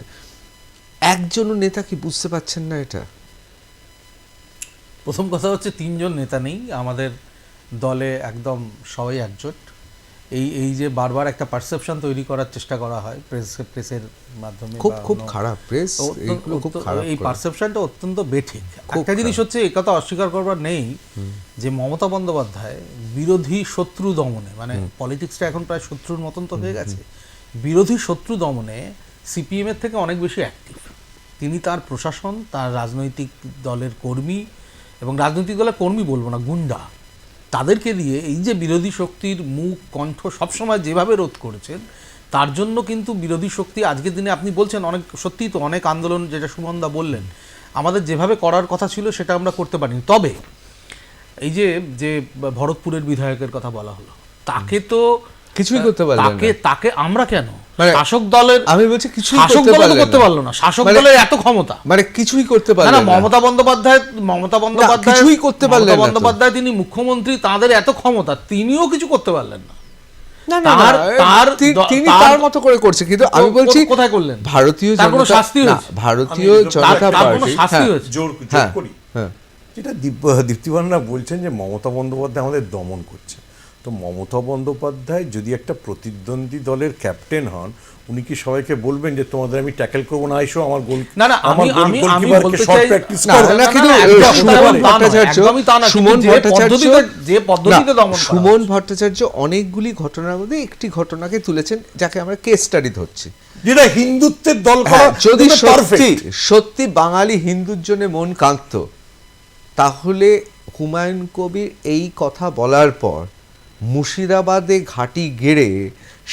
একজনও নেতা কি বুঝতে পারছেন না এটা? প্রথম কথা হচ্ছে 3জন নেতা নেই আমাদের দলে, একদম সবাই একজোট। এই যে বারবার একটা পারসেপশন তৈরি করার চেষ্টা করা হয় প্রেসের মাধ্যমে, খুব খারাপ প্রেস, এইগুলো খুব খারাপ। এই পারসেপশনটা অত্যন্ত বেঠিক। একটা জিনিস হচ্ছে, এই কথা অস্বীকার করবার নেই যে মমতা বন্দ্যোপাধ্যায় বিরোধী শত্রু দমনে, মানে পলিটিক্সটা এখন প্রায় শত্রুর মতন তো হয়ে গেছে, বিরোধী শত্রু দমনে সিপিএম এর থেকে অনেক বেশি অ্যাক্টিভ। তিনি তার প্রশাসন, তার রাজনৈতিক দলের কর্মী, এবং রাজনৈতিক দলের কর্মী বলবো না, গুন্ডা, তাদেরকে দিয়ে এই যে বিরোধী শক্তির মুখ কণ্ঠ সবসময় যেভাবে রোধ করেছেন, তার জন্য কিন্তু বিরোধী শক্তি আজকের দিনে, আপনি বলছেন অনেক, সত্যিই তো অনেক আন্দোলন, যেটা সুমনদা বললেন, আমাদের যেভাবে করার কথা ছিল সেটা আমরা করতে পারিনি। তবে এই যে ভরতপুরের বিধায়কের কথা বলা হলো, তাকে তো কিছুই করতে পারলেন না। তাকে আমরা কেন, মানে শাসক দলের, আমি বলছি কিছুই শাসক দল করতে পারলো না, শাসক দলের এত ক্ষমতা, মানে কিছুই করতে পারলেন না। না। মমতা বন্দ্যোপাধ্যায় কিছুই করতে পারলেন না। বন্দ্যোপাধ্যায় তিনি মুখ্যমন্ত্রী, তাদের এত ক্ষমতা, তিনিও কিছু করতে পারলেন না। না, তিনি তার মতো করে করছে, কিন্তু আমি বলছি কোথায় করলেন? ভারতীয় জনতা পার্টি জোর করি, যেটা দীপ্তিবান্না বলছেন যে মমতা বন্দ্যোপাধ্যায় আমাদের দমন করছে, তো মমতা বন্দ্যোপাধ্যায় যদি একটা প্রতিদ্বন্দ্বী দলের ক্যাপ্টেন হন, উনি কি সবাইকে বলবেন যে তোমাদের আমি ট্যাকেল করবো না, আইসো আমার গোল, না না, আমি বলতে চাই, সুমন ভট্টাচার্য অনেকগুলি ঘটনার মধ্যে একটি ঘটনাকে তুলেছেন, যাকে আমরা কেস স্টাডি ধরছি, যেটা হিন্দুত্বের দল করা। যদি সত্যি বাঙালি হিন্দুর জন্য মন কাঁদত, তাহলে হুমায়ুন কবির এই কথা বলার পর মুর্শিদাবাদে ঘাঁটি গেড়ে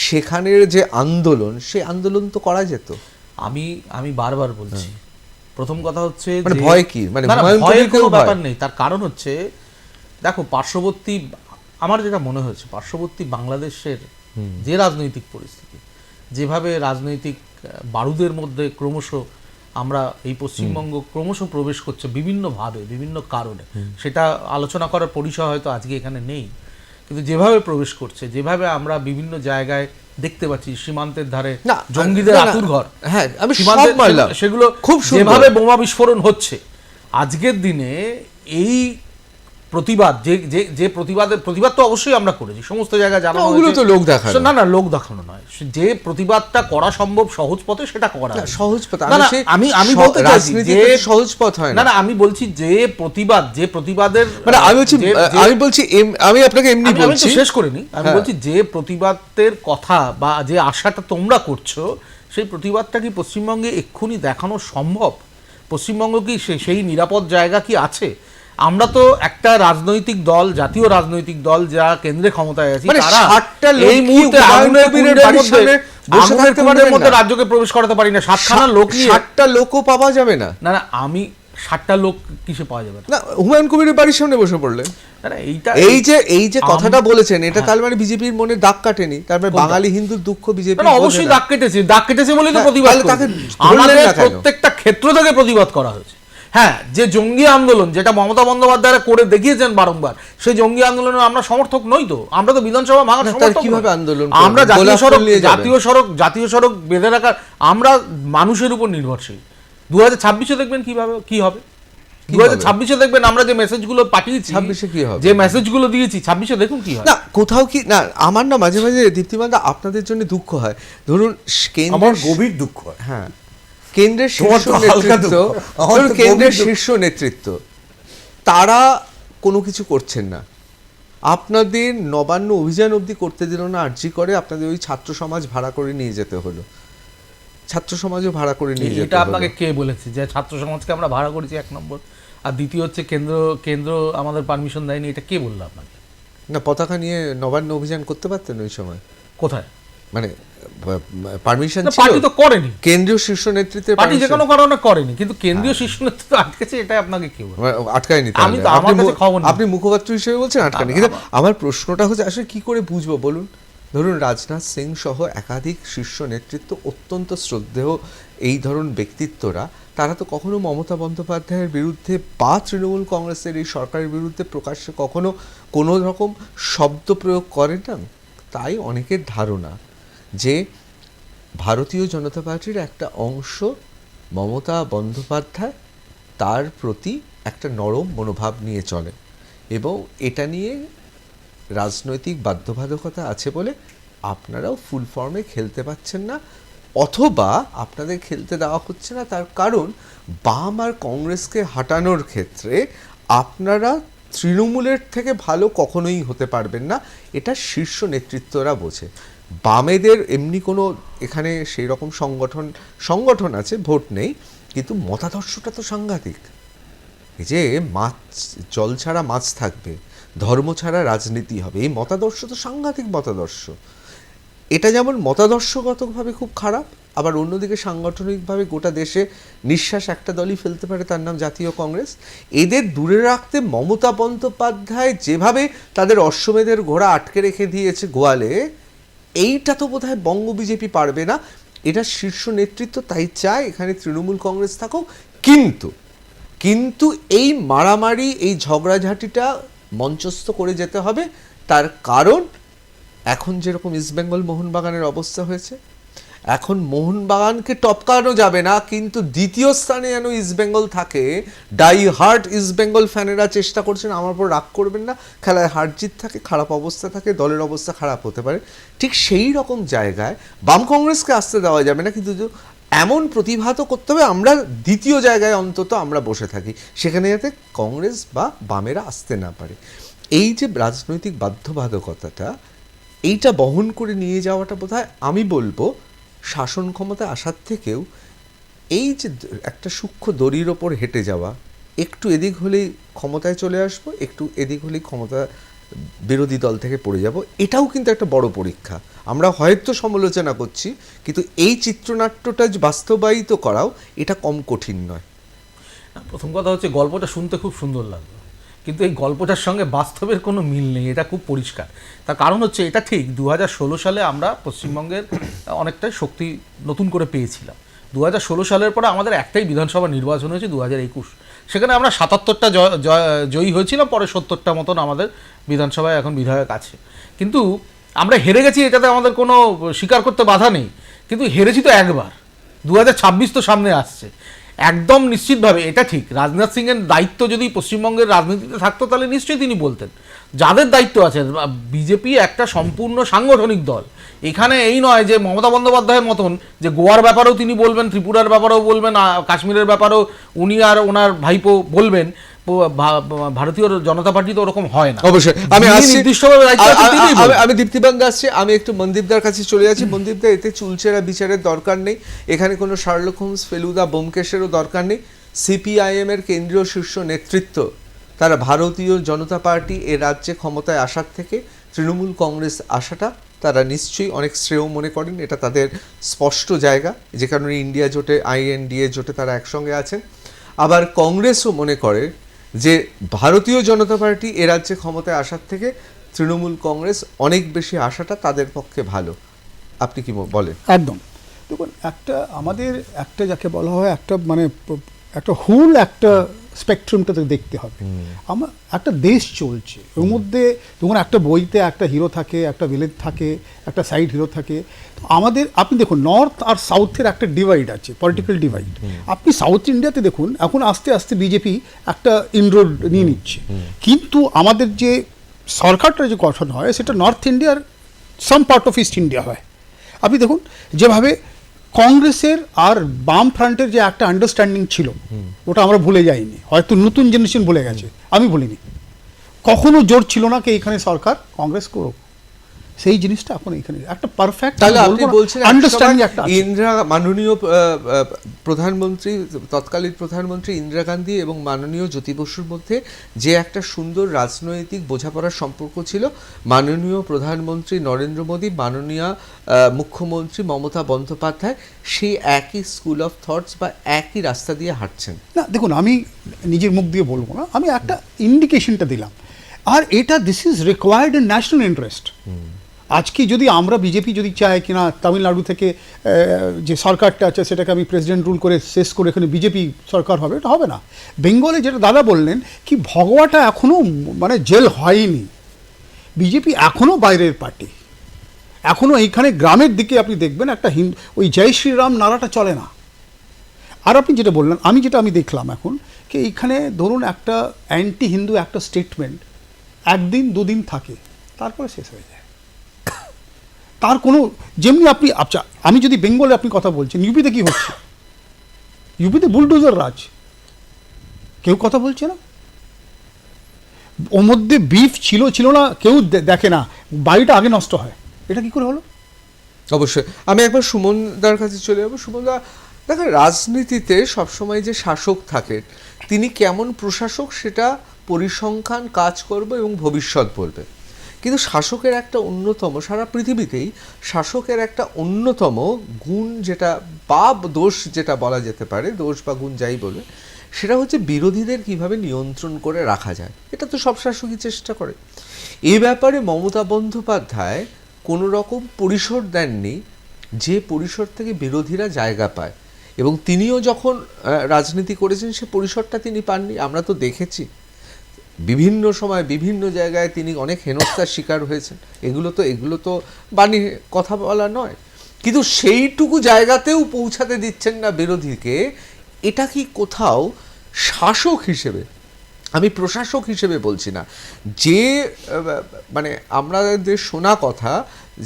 সেখানের যে আন্দোলন, সে আন্দোলন তো করা যেত। আমি বারবার বলছি, প্রথম কথা হচ্ছে ভয় কি, মানে ভয়ের কোনো ব্যাপার নেই। তার কারণ হচ্ছে, দেখো, পার্শ্ববর্তী, আমার যেটা মনে হয়েছে, পার্শ্ববর্তী বাংলাদেশের যে রাজনৈতিক পরিস্থিতি, যেভাবে রাজনৈতিক বারুদের মধ্যে ক্রমশ আমরা এই পশ্চিমবঙ্গ ক্রমশ প্রবেশ করছে বিভিন্নভাবে, বিভিন্ন কারণে, সেটা আলোচনা করার পরিসর হয়তো আজকে এখানে নেই, কিন্তু যেভাবে প্রবেশ করছে, যেভাবে আমরা বিভিন্ন জায়গায় দেখতে পাচ্ছি, সীমান্তের ধারে জঙ্গিদের আতুর ঘর, সেগুলো খুব যেভাবে বোমা বিস্ফোরণ হচ্ছে, আজকের দিনে এই প্রতিবাদ, যে প্রতিবাদ তো অবশ্যই আমরা করেছি, সমস্ত জায়গায় জানানো হয়েছে, তো লোক দেখানো, না লোক দেখানো নয়, যে প্রতিবাদটা করা সম্ভব সহজ পথে, সেটা করা সহজ পথ। আমি বলতে চাইছি যে সহজ পথ হয় না, আমি বলছি যে প্রতিবাদের, মানে আমি বলছি, আমি আপনাকে এমনি বলছি, শেষ করিনি, আমি বলছি যে প্রতিবাদের কথা বা যে আশাটা তোমরা করছো, সেই প্রতিবাদটা কি পশ্চিমবঙ্গে এক্ষুনি দেখানো সম্ভব? পশ্চিমবঙ্গ কি সেই নিরাপদ জায়গা কি আছে? আমরা তো একটা রাজনৈতিক দল, জাতীয় রাজনৈতিক দল, যা কেন্দ্রে ক্ষমতায় আছে, তারা এই মুহূর্তে আগুনের কুণ্ডের মধ্যে রাজ্যকে প্রবেশ করাতে পারি না। 7খানা লোক নিয়ে 7টা লোকও পাওয়া যাবে না। না, আমি 7টা লোক কিসে পাওয়া যাবে না? হুমায়ুন কবিরের বাড়ির সামনে বসে পড়লে, এই যে কথাটা বলেছেন, এটা তার মানে বিজেপির মনে দাগ কাটেনি, তার মানে বাঙালি হিন্দুর দুঃখ বিজেপি অবশ্যই দাগ কেটেছে বলেই তো প্রতিবাদ। আমাদের প্রত্যেকটা ক্ষেত্র থেকে প্রতিবাদ করা হয়েছে। হ্যাঁ, যে জঙ্গি আন্দোলন, যেটা মমতা বন্দ্যোপাধ্যায় করে দেখিয়েছেন বারংবার, সেই জঙ্গি আন্দোলনের আমরা সমর্থক নই তো। আমরা তো বিধানসভা ভাঙার সমর্থক। কিভাবে আন্দোলন? আমরা জাতীয় সড়ক বেঁধে রাখার, আমরা মানুষের উপর নির্ভরশীল। 2026-এ দেখবেন কি হবে। 2026-এ দেখবেন আমরা যে মেসেজগুলো পাঠিয়েছি, 26-এ কি হবে, যে মেসেজগুলো দিয়েছি, 26-এ দেখুন কি হয়। না, কোথাও কি না, আমার না মাঝে মাঝে দীপ্তিমান দা আপনাদের জন্য দুঃখ হয়। ধরুন, আমার গভীর দুঃখ হয়। হ্যাঁ, কেন্দ্রের শীর্ষ নেতৃত্ব তারা কোনো কিছু করছেন না। আপনাদের নবান্ন অভিযান অবধি করতে দিল না, আর্জি করে আপনাদের ওই ছাত্র সমাজ ভাড়া করে নিয়ে যেতে হলো। ছাত্র সমাজও ভাড়া করে নিয়ে যেতে এটা হলো। আপনাকে কে বলেছে যে ছাত্র সমাজকে আমরা ভাড়া করেছি, এক নম্বর, আর দ্বিতীয় হচ্ছে কেন্দ্র আমাদের পারমিশন দেয়নি, এটা কে বললো আপনাকে? না, পতাকা নিয়ে নবান্ন অভিযান করতে পারতেন ওই সময়, কোথায়? মানে পারমিশন ছিল, পার্টি তো করেনি, কেন্দ্রীয় শীর্ষ নেতৃত্বের পার্টি যে permission। কোনো কারণে করেনি, কিন্তু কেন্দ্রীয় শীর্ষ নেতৃত্ব আটকেছে, এটা আপনাকে কে বললো? আটকায়নি আমি তাহলে? তো আমার কাছে খবর নেই। আপনি মুখপাত্র হিসেবে বলছেন আটকায়নি, কিন্তু আমার প্রশ্নটা হচ্ছে আসলে কি করে বুঝবো বলুন? ধরুন রাজনাথ সিং সহ একাধিক শীর্ষ নেতৃত্ব, অত্যন্ত শ্রদ্ধেয় এই ধরুন ব্যক্তিত্বরা, তারা তো কখনো মমতা বন্দ্যোপাধ্যায়ের বিরুদ্ধে বা তৃণমূল কংগ্রেসের এই সরকারের বিরুদ্ধে প্রকাশ্যে কখনো কোনো রকম শব্দ প্রয়োগ করেন না। তাই অনেকের ধারণা যে ভারতীয় জনতা পার্টির একটা অংশ মমতা বন্দ্যোপাধ্যায় তার প্রতি একটা নরম মনোভাব নিয়ে চলে, এবং এটা নিয়ে রাজনৈতিক বাধ্যবাধকতা আছে বলে আপনারাও ফুল ফর্মে খেলতে পাচ্ছেন না, অথবা আপনাদের খেলতে দেওয়া হচ্ছে না। তার কারণ বাম আর কংগ্রেসকে হাঁটানোর ক্ষেত্রে আপনারা তৃণমূলের থেকে ভালো কখনোই হতে পারবেন না, এটা শীর্ষ নেতৃত্বরা বোঝে। বামেদের এমনি কোনো এখানে সেই রকম সংগঠন আছে, ভোট নেই, কিন্তু মতাদর্শটা তো সাংঘাতিক। এই যে মাছ, জল ছাড়া মাছ থাকবে, ধর্ম ছাড়া রাজনীতি হবে, এই মতাদর্শ তো সাংঘাতিক মতাদর্শ। এটা যেমন মতাদর্শগতভাবে খুব খারাপ, আবার অন্যদিকে সাংগঠনিকভাবে গোটা দেশে নিঃশ্বাস একটা দলই ফেলতে পারে, তার নাম জাতীয় কংগ্রেস। এদের দূরে রাখতে মমতা বন্দ্যোপাধ্যায় যেভাবে তাদের অশ্বমেধের ঘোড়া আটকে রেখে দিয়েছে গোয়ালে, এইটা তো বোধহয় বঙ্গ বিজেপি পারবে না। এটা শীর্ষ নেতৃত্ব তাই চায় এখানে তৃণমূল কংগ্রেস থাকুক, কিন্তু এই মারামারি, এই ঝগড়াঝাটিটা মঞ্চস্থ করে যেতে হবে। তার কারণ এখন যেরকম ইস্টবেঙ্গল মোহনবাগানের অবস্থা হয়েছে, এখন মোহনবাগানকে টপকানো যাবে না, কিন্তু দ্বিতীয় স্থানে যেন ইস্টবেঙ্গল থাকে। ডাই হার্ট ইস্টবেঙ্গল ফ্যানেরা চেষ্টা করছেন, আমার উপর রাগ করবেন না, খেলায় হার জিত থাকে, খারাপ অবস্থা থাকে, দলের অবস্থা খারাপ হতে পারে, ঠিক সেই রকম জায়গায় বাম কংগ্রেসকে আসতে দেওয়া যাবে না, কিন্তু এমন প্রতিভাত করতে হবে আমরা দ্বিতীয় জায়গায় অন্তত আমরা বসে থাকি, সেখানে যাতে কংগ্রেস বা বামেরা আসতে না পারে। এই যে রাজনৈতিক বাধ্যবাধকতাটা, এইটা বহন করে নিয়ে যাওয়াটা বোধহয় আমি বলবো শাসন ক্ষমতা আসার থেকেও এই যে একটা সূক্ষ্ম দড়ির ওপর হেঁটে যাওয়া, একটু এদিক হলেই ক্ষমতায় চলে আসবো, একটু এদিক হলেই ক্ষমতা বিরোধী দল থেকে পড়ে যাব, এটাও কিন্তু একটা বড় পরীক্ষা। আমরা হয়তো সমালোচনা করছি, কিন্তু এই চিত্রনাট্যটা বাস্তবায়িত করাও এটা কম কঠিন নয়। প্রথম কথা হচ্ছে গল্পটা শুনতে খুব সুন্দর লাগলো, কিন্তু এই গল্পটার সঙ্গে বাস্তবের কোনো মিল নেই, এটা খুব পরিষ্কার। তার কারণ হচ্ছে এটা ঠিক 2016 সালে আমরা পশ্চিমবঙ্গের অনেকটাই শক্তি নতুন করে পেয়েছিলাম। 2016 সালের পরে আমাদের একটাই বিধানসভা নির্বাচন হয়েছে 2021, সেখানে আমরা 77টা জয়ী হয়েছিলাম, পরে 70টা মতন আমাদের বিধানসভায় এখন বিধায়ক আছে। কিন্তু আমরা হেরে গেছি, এটাতে আমাদের কোনো স্বীকার করতে বাধা নেই, কিন্তু হেরেছি তো একবার, 2026 তো সামনে আসছে। একদম নিশ্চিতভাবে এটা ঠিক, রাজনাথ সিংয়ের দায়িত্ব যদি পশ্চিমবঙ্গের রাজনীতিতে থাকতো তাহলে নিশ্চয়ই তিনি বলতেন। যাদের দায়িত্ব আছে, বিজেপি একটা সম্পূর্ণ সাংগঠনিক দল, এখানে এই নয় যে মমতা বন্দ্যোপাধ্যায়ের মতন যে গোয়ার ব্যাপারেও তিনি বলবেন, ত্রিপুরার ব্যাপারেও বলবেন, কাশ্মীরের ব্যাপারেও উনি আর ওনার ভাইপো বলবেন। ভারতীয় জনতা পার্টি তো ওরকম হয় না। অবশ্যই আমি দীপ্তিবাঙ্গ আসছি, আমি একটু মনদীপদার কাছে চলে যাচ্ছি। মনদীপদা, এতে চুলচেরা বিচারের দরকার নেই, এখানে কোনো শার্লক হোমস, ফেলুদা, ব্যোমকেশেরও দরকার নেই। সিপিআইএম এর কেন্দ্রীয় শীর্ষ নেতৃত্ব তারা ভারতীয় জনতা পার্টি এ রাজ্যে ক্ষমতায় আসার থেকে তৃণমূল কংগ্রেস আসাটা তারা নিশ্চয়ই অনেক শ্রেয় মনে করেন, এটা তাদের স্পষ্ট জায়গা, যে কারণে ইন্ডিয়া জোটে, INDA জোটে তারা একসঙ্গে আছেন। আবার কংগ্রেসও মনে করে যে ভারতীয় জনতা পার্টি এ রাজ্যে ক্ষমতায় আসার থেকে তৃণমূল কংগ্রেস অনেক বেশি আসাটা তাদের পক্ষে ভালো। আপনি কি বলেন? একদম। দেখুন, আমাদের একটা যাকে বলা হয় একটা হোল একটা স্পেকট্রামটাতে দেখতে হবে। আমার একটা দেশ চলছে, ওর মধ্যে দেখুন একটা বইতে একটা হিরো থাকে, একটা ভিলেন থাকে, একটা সাইড হিরো থাকে। আমাদের আপনি দেখুন নর্থ আর সাউথের একটা ডিভাইড আছে, পলিটিক্যাল ডিভাইড। আপনি সাউথ ইন্ডিয়াতে দেখুন এখন আস্তে আস্তে বিজেপি একটা ইনরোড নিয়ে নিচ্ছে, কিন্তু আমাদের যে সরকারটা যে গঠন হয় সেটা নর্থ ইন্ডিয়ার সাম পার্ট অফ ইস্ট ইন্ডিয়া হয়। আপনি দেখুন যেভাবে কংগ্রেসের আর বাম ফ্রন্টের যে একটা আন্ডারস্ট্যান্ডিং ছিল, ওটা আমরা ভুলে যাইনি, হয়তো নতুন জেনারেশন ভুলে গেছে, আমি ভুলিনি। কখনো জোর ছিল না কি এখানে সরকার কংগ্রেস করুক, সেই জিনিসটা এখন এখানে একটা পারফেক্ট তাহলে আপনি বলছেন আন্ডারস্ট্যান্ডিং একটা আছে। মাননীয় প্রধানমন্ত্রী, তৎকালীন প্রধানমন্ত্রী ইন্দিরা গান্ধী এবং মাননীয় জ্যোতি বসুর মধ্যে যে একটা সুন্দর রাজনৈতিক বোঝাপড়ার সম্পর্ক ছিল, মাননীয় প্রধানমন্ত্রী নরেন্দ্র মোদী, মাননীয় মুখ্যমন্ত্রী মমতা বন্দ্যোপাধ্যায় সেই একই স্কুল অফ থটস বা একই রাস্তা দিয়ে হাঁটছেন। না দেখুন, আমি নিজের মুখ দিয়ে বলবো না, আমি একটা ইন্ডিকেশনটা দিলাম। আর এটা this is required in national interest. আজকে যদি আমরা বিজেপি যদি চায় কিনা তামিলনাড়ু থেকে যে সরকারটা আছে সেটাকে আমি প্রেসিডেন্ট রুল করে শেষ করে এখানে বিজেপি সরকার হবে, এটা হবে না। বেঙ্গলে যেটা দাদা বললেন কি ভগবাটা এখনও মানে জেল হয়নি, বিজেপি এখনও বাইরের পার্টি, এখনও এইখানে গ্রামের দিকে আপনি দেখবেন একটা ওই জয় শ্রীরাম নারাটা চলে না। আর আপনি যেটা বললেন, আমি দেখলাম এখন কি এইখানে ধরুন একটা অ্যান্টি হিন্দু একটা স্টেটমেন্ট একদিন দুদিন থাকে, তারপরে শেষ হয়ে যায়। তার কোনো যেমনি আপনি আচ্ছা, আমি যদি বেঙ্গলে আপনি কথা বলছেন, ইউপিতে কি হচ্ছে? ইউপিতে বুলডোজার রাজ, কেউ কথা বলছে না। ওর মধ্যে বিফ ছিল না, কেউ দেখে না, বাড়িটা আগে নষ্ট হয়। এটা কি করে হলো? অবশ্যই আমি একবার সুমনদার কাছে চলে যাবো। সুমনদা, দেখেন রাজনীতিতে সবসময় যে শাসক থাকেন তিনি কেমন প্রশাসক সেটা পরিসংখ্যান কাজ করবে এবং ভবিষ্যৎ বলবে। কিন্তু শাসকের একটা অন্যতম, সারা পৃথিবীতেই শাসকের একটা অন্যতম গুণ যেটা বা দোষ যেটা বলা যেতে পারে, দোষ বা গুণ যাই বলে, সেটা হচ্ছে বিরোধীদের কিভাবে নিয়ন্ত্রণ করে রাখা যায়। এটা তো সব শাসকই চেষ্টা করে। এই ব্যাপারে মমতা বন্দ্যোপাধ্যায় কোনো রকম পরিসর দেননি যে পরিসর থেকে বিরোধীরা জায়গা পায়, এবং তিনিও যখন রাজনীতি করেছেন সে পরিসরটা তিনি পাননি। আমরা তো দেখেছি বিভিন্ন সময় বিভিন্ন জায়গায় তিনি অনেক হেনস্থার শিকার হয়েছেন। এগুলো তো বাণী কথা বলা নয়, কিন্তু সেইটুকু জায়গাতেও পৌঁছাতে দিচ্ছেন না বিরোধীকে। এটা কি কোথাও শাসক হিসেবে, আমি প্রশাসক হিসেবে বলছি না, যে মানে আমাদের শোনা কথা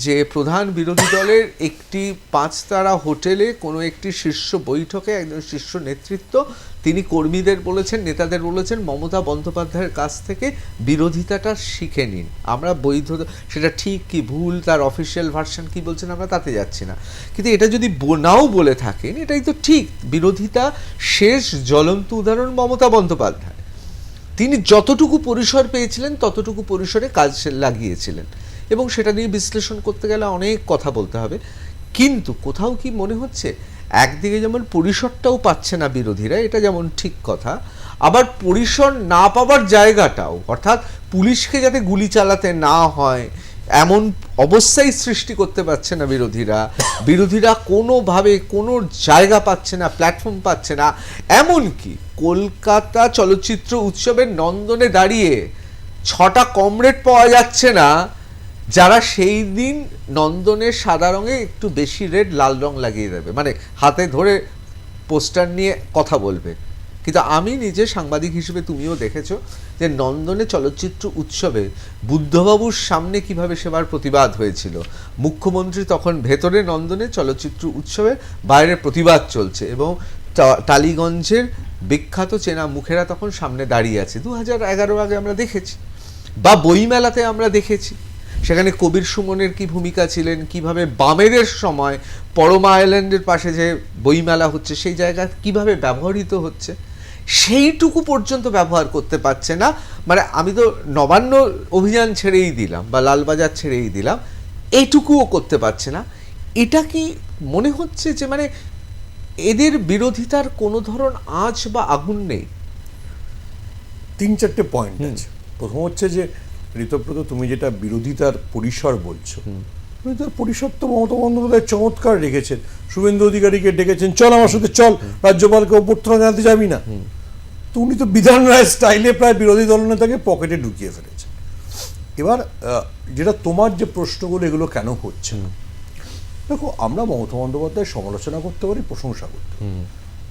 যে প্রধান বিরোধী দলের একটি 5 তারা হোটেলে কোনো একটি শীর্ষ বৈঠকে একজন শীর্ষ নেতৃত্ব তিনি কর্মীদের বলেছেন, নেতাদের বলেছেন, মমতা বন্দ্যোপাধ্যায়ের কাছ থেকে বিরোধিতাটা শিখে নিন। আমরা বৈধ, সেটা ঠিক কি ভুল, তার অফিসিয়াল ভার্সন কি বলছেন আমরা তাতে যাচ্ছি না, কিন্তু এটা যদি নাও বলে থাকেন এটাই তো ঠিক। বিরোধিতা শেষ জ্বলন্ত উদাহরণ মমতা বন্দ্যোপাধ্যায়। তিনি যতটুকু পরিসর পেয়েছিলেন ততটুকু পরিসরে কাজ লাগিয়েছিলেন, এবং সেটা নিয়ে বিশ্লেষণ করতে গেলে অনেক কথা বলতে হবে। কিন্তু কোথাও কি মনে হচ্ছে একদিকে যেমন পরিসরটাও পাচ্ছে না বিরোধীরা, এটা যেমন ঠিক কথা, আবার পরিসর না পাওয়ার জায়গাটাও, অর্থাৎ পুলিশকে যাতে গুলি চালাতে না হয় এমন অবস্থাই সৃষ্টি করতে পারছে না বিরোধীরা কোনোভাবে কোনো জায়গা পাচ্ছে না, প্ল্যাটফর্ম পাচ্ছে না। এমনকি কলকাতা চলচ্চিত্র উৎসবের নন্দনে দাঁড়িয়ে 6টা কমরেড পাওয়া যাচ্ছে না যারা সেই দিন নন্দনের সাদা রঙে একটু বেশি রেড লাল রং লাগিয়ে দেবে, মানে হাতে ধরে পোস্টার নিয়ে কথা বলবে। কিন্তু আমি নিজে সাংবাদিক হিসেবে, তুমিও দেখেছো যে নন্দনে চলচ্চিত্র উৎসবে বুদ্ধবাবুর সামনে কিভাবে সেবার প্রতিবাদ হয়েছিল। মুখ্যমন্ত্রী তখন ভেতরে নন্দনে চলচ্চিত্র উৎসবে, বাইরে প্রতিবাদ চলছে, এবং টালিগঞ্জের বিখ্যাত চেনা মুখেরা তখন সামনে দাঁড়িয়ে আছে। 2011 আগে আমরা দেখেছি, বা বইমেলাতে আমরা দেখেছি সেখানে কবির সুমনের কি ভূমিকা ছিলেন, কিভাবে বামেদের সময় পরমা আইল্যান্ডের পাশে যে বইমেলা হচ্ছে সেই জায়গা কিভাবে ব্যবহৃত হচ্ছে, সেইটুকু পর্যন্ত ব্যবহার করতে পারছে না। মানে আমি তো নবান্ন অভিযান ছেড়েই দিলাম বা লালবাজার ছেড়েই দিলাম, এইটুকুও করতে পারছে না। এটা কি মনে হচ্ছে যে মানে এদের বিরোধিতার কোনো ধরন আঁচ বা আগুন নেই? 3-4টে পয়েন্ট আছে। প্রথম হচ্ছে যে ঋতব্রত, তুমি যেটা বিরোধিতার পরিসর বলছো, বিরোধিতার পরিসর তো মমতা বন্দ্যোপাধ্যায় চমৎকার রেখেছেন। শুভেন্দু অধিকারীকে ডেকেছেন, চল আমার সাথে চল, রাজ্যপালকে অভ্যর্থনা জানাতে যাবি না? তো উনি তো বিধান রায় স্টাইলে প্রায় বিরোধী দলনেতাকে পকেটে ঢুকিয়ে ফেলেছেন। এবার যেটা তোমার যে প্রশ্নগুলো, এগুলো কেন হচ্ছে না, দেখো আমরা মমতা বন্দ্যোপাধ্যায়ের সমালোচনা করতে পারি, প্রশংসা করতে পারি।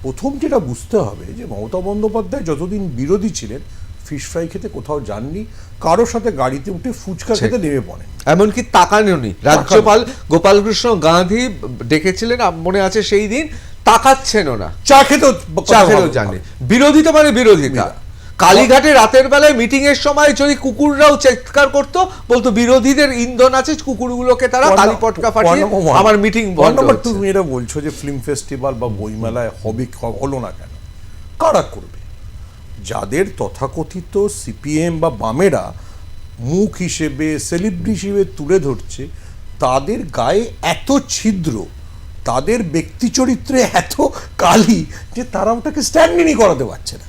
প্রথম যেটা বুঝতে হবে যে মমতা বন্দ্যোপাধ্যায় যতদিন বিরোধী ছিলেন ফিশ ফ্রাই খেতে কোথাও যাননি, কারোর সাথে গাড়িতে উঠে ফুচকা খেতে নেমে পড়েন, এমনকি তাকানোনি। রাজ্যপাল গোপালকৃষ্ণ গান্ধী ডেকেছিলেন, মনে আছে সেই দিন, তাকাচ্ছেনও না, চা খেতেও জানে। বিরোধিতা মানে বিরোধিতা, কালীঘাটে রাতের বেলায় মিটিং এর সময় যদি কুকুররাও চিৎকার করতো, বলতো বিরোধীদের ইন্ধন আছে, কুকুরগুলোকে তারা কালী পটকা ফাটিয়ে আমার মিটিং বন্ধ হচ্ছে। তুমি এটা বলছো যে ফিল্ম ফেস্টিভ্যাল বা বইমেলায় হলো না কেন, কারা করবে? যাদের তথাকথিত সিপিএম বা বামেরা মুখ হিসেবে, সেলিব্রিটি হিসেবে তুলে ধরছে, তাদের গায়ে এত ছিদ্র, তাদের ব্যক্তি চরিত্রে এত কালি যে তারা ওটাকে স্ট্যান্ডিংই করাতে পারছে না।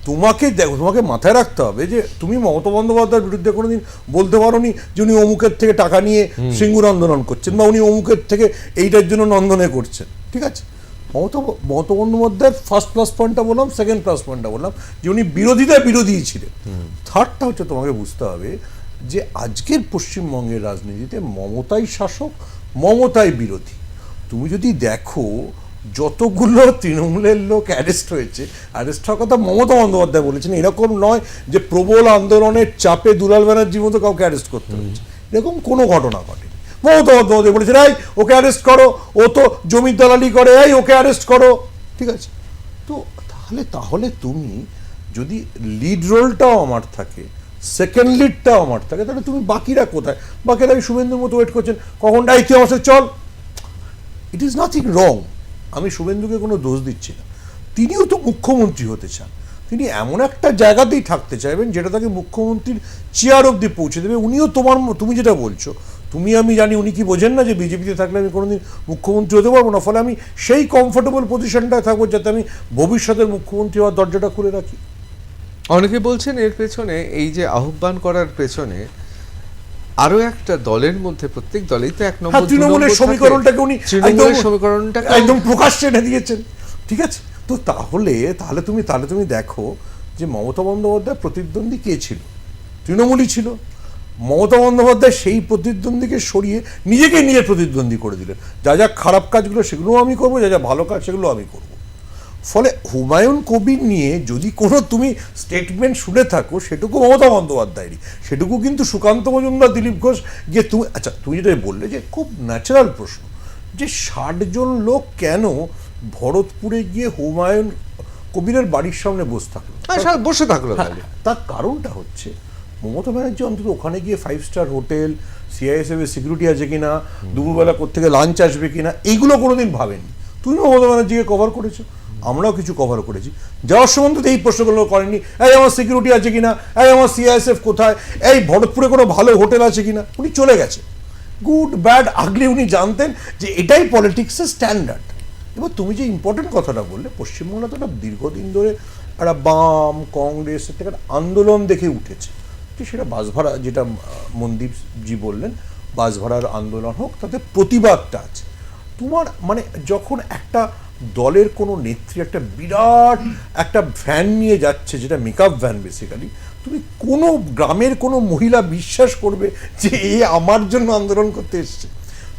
তোমাকে দেখো, তোমাকে মাথায় রাখতে হবে যে তুমি মমতা বন্দ্যোপাধ্যায়ের বিরুদ্ধে কোনোদিন বলতে পারোনি যে উনি অমুকের থেকে টাকা নিয়ে সিঙ্গুর আন্দোলন করছেন, বা উনি অমুকের থেকে এইটার জন্য নন্দনে করছেন। ঠিক আছে, মমতা বন্দ্যোপাধ্যায়ের ফার্স্ট প্লাস পয়েন্টটা বললাম, সেকেন্ড প্লাস পয়েন্টটা বললাম যে উনি বিরোধীই ছিলেন। থার্ডটা হচ্ছে তোমাকে বুঝতে হবে যে আজকের পশ্চিমবঙ্গের রাজনীতিতে মমতাই শাসক, মমতাই বিরোধী। তুমি যদি দেখো যতগুলো তৃণমূলের লোক অ্যারেস্ট হয়েছে, অ্যারেস্ট হওয়ার কথা মমতা বন্দ্যোপাধ্যায় বলেছেন, এরকম নয় যে প্রবল আন্দোলনের চাপে দুলাল ব্যানার্জির মতো কাউকে অ্যারেস্ট করতে হয়েছে, এরকম কোনো ঘটনা ঘটেনি। মমতা বন্দ্যোপাধ্যায় বলেছেন এই ওকে অ্যারেস্ট করো, ও তো জমির দালালি করে, এই ওকে অ্যারেস্ট করো। ঠিক আছে, তো তাহলে তুমি যদি লিড রোলটাও আমার থাকে, সেকেন্ড লিডটাও আমার থাকে, তাহলে তুমি বাকিরা কোথায়? বাকিরা ওই শুভেন্দুর মতো ওয়েট করছেন কখন তুই আমার সাথে চল। It is nothing wrong. আমি শুভেন্দুকে কোনো দোষ দিচ্ছি না, তিনিও তো মুখ্যমন্ত্রী হতে চান, তিনি এমন একটা জায়গাতেই থাকতে চাইবেন যেটা তাকে মুখ্যমন্ত্রীর চেয়ার অবধি পৌঁছে দেবে। উনিও তুমি যেটা বলছো, আমি জানি উনি কি বোঝেন না যে বিজেপিতে থাকলে আমি কোনোদিন মুখ্যমন্ত্রী হতে পারবো না, ফলে আমি সেই কমফোর্টেবল পজিশনটায় থাকবো যাতে আমি ভবিষ্যতের মুখ্যমন্ত্রী হওয়ার দরজাটা খুলে রাখি। অনেকে বলছেন এর পেছনে, এই যে আহ্বান করার পেছনে আরো একটা দলের মধ্যে, প্রত্যেক দলেই তো এক নম্বর তৃণমূলের সমীকরণটাকে উনি একদম প্রকাশ্যে এনে দিয়েছেন। ঠিক আছে, তো তাহলে তুমি দেখো যে মমতা বন্দ্যোপাধ্যায় প্রতিদ্বন্দ্বী কে ছিল? তৃণমূলই ছিল। মমতা বন্দ্যোপাধ্যায় সেই প্রতিদ্বন্দ্বীকে সরিয়ে নিজেকে নিয়ে প্রতিদ্বন্দ্বী করে দিলেন। যা যা খারাপ কাজগুলো সেগুলো আমি করবো, যা যা ভালো কাজ সেগুলো আমি করবো। ফলে হুমায়ুন কবির নিয়ে যদি কোনো তুমি স্টেটমেন্ট শুনে থাকো, সেটুকু মমতা বন্দ্যোপাধ্যায়েরই, সেটুকু কিন্তু সুকান্ত মজুমদার, দিলীপ ঘোষ গিয়ে তুমি যেটা বললে যে খুব ন্যাচারাল প্রশ্ন, যে 60 জন লোক কেন ভরতপুরে গিয়ে হুমায়ুন কবিরের বাড়ির সামনে বসে থাকলো? তার কারণটা হচ্ছে মমতা ব্যানার্জি অন্তত ওখানে গিয়ে 5 স্টার হোটেল, সিআইএসএফ এর সিকিউরিটি আছে কিনা, দুপুরবেলা কোত্থেকে লাঞ্চ আসবে কিনা, এইগুলো কোনোদিন ভাবেননি। তুমি মমতা ব্যানার্জিকে কভার করেছো, আমরাও কিছু কভার করেছি। যাওয়ার সময় তো এই প্রশ্নগুলো করেননি, এই আমার সিকিউরিটি আছে কিনা, এই আমার সিআইএসএফ কোথায়, এই ভরতপুরে কোনো ভালো হোটেল আছে কিনা। উনি চলে গেছে, গুড ব্যাড আগলি উনি জানতেন যে এটাই পলিটিক্সের স্ট্যান্ডার্ড। এবার তুমি যে ইম্পর্টেন্ট কথাটা বললে, পশ্চিমবাংলা তো একটা দীর্ঘদিন ধরে একটা বাম কংগ্রেস থেকে একটা আন্দোলন দেখে উঠেছে, সেটা বাস ভাড়া, যেটা মনদীপজি বললেন, বাস ভাড়ার আন্দোলন হোক, তাতে প্রতিবাদটা আছে। তোমার মানে যখন একটা দলের কোনো নেত্রী একটা বিরাট একটা ভ্যান নিয়ে যাচ্ছে, যেটা মেকআপ ভ্যান বেসিক্যালি, তুমি কোনো গ্রামের কোনো মহিলা বিশ্বাস করবে যে এ আমার জন্য আন্দোলন করতে এসছে?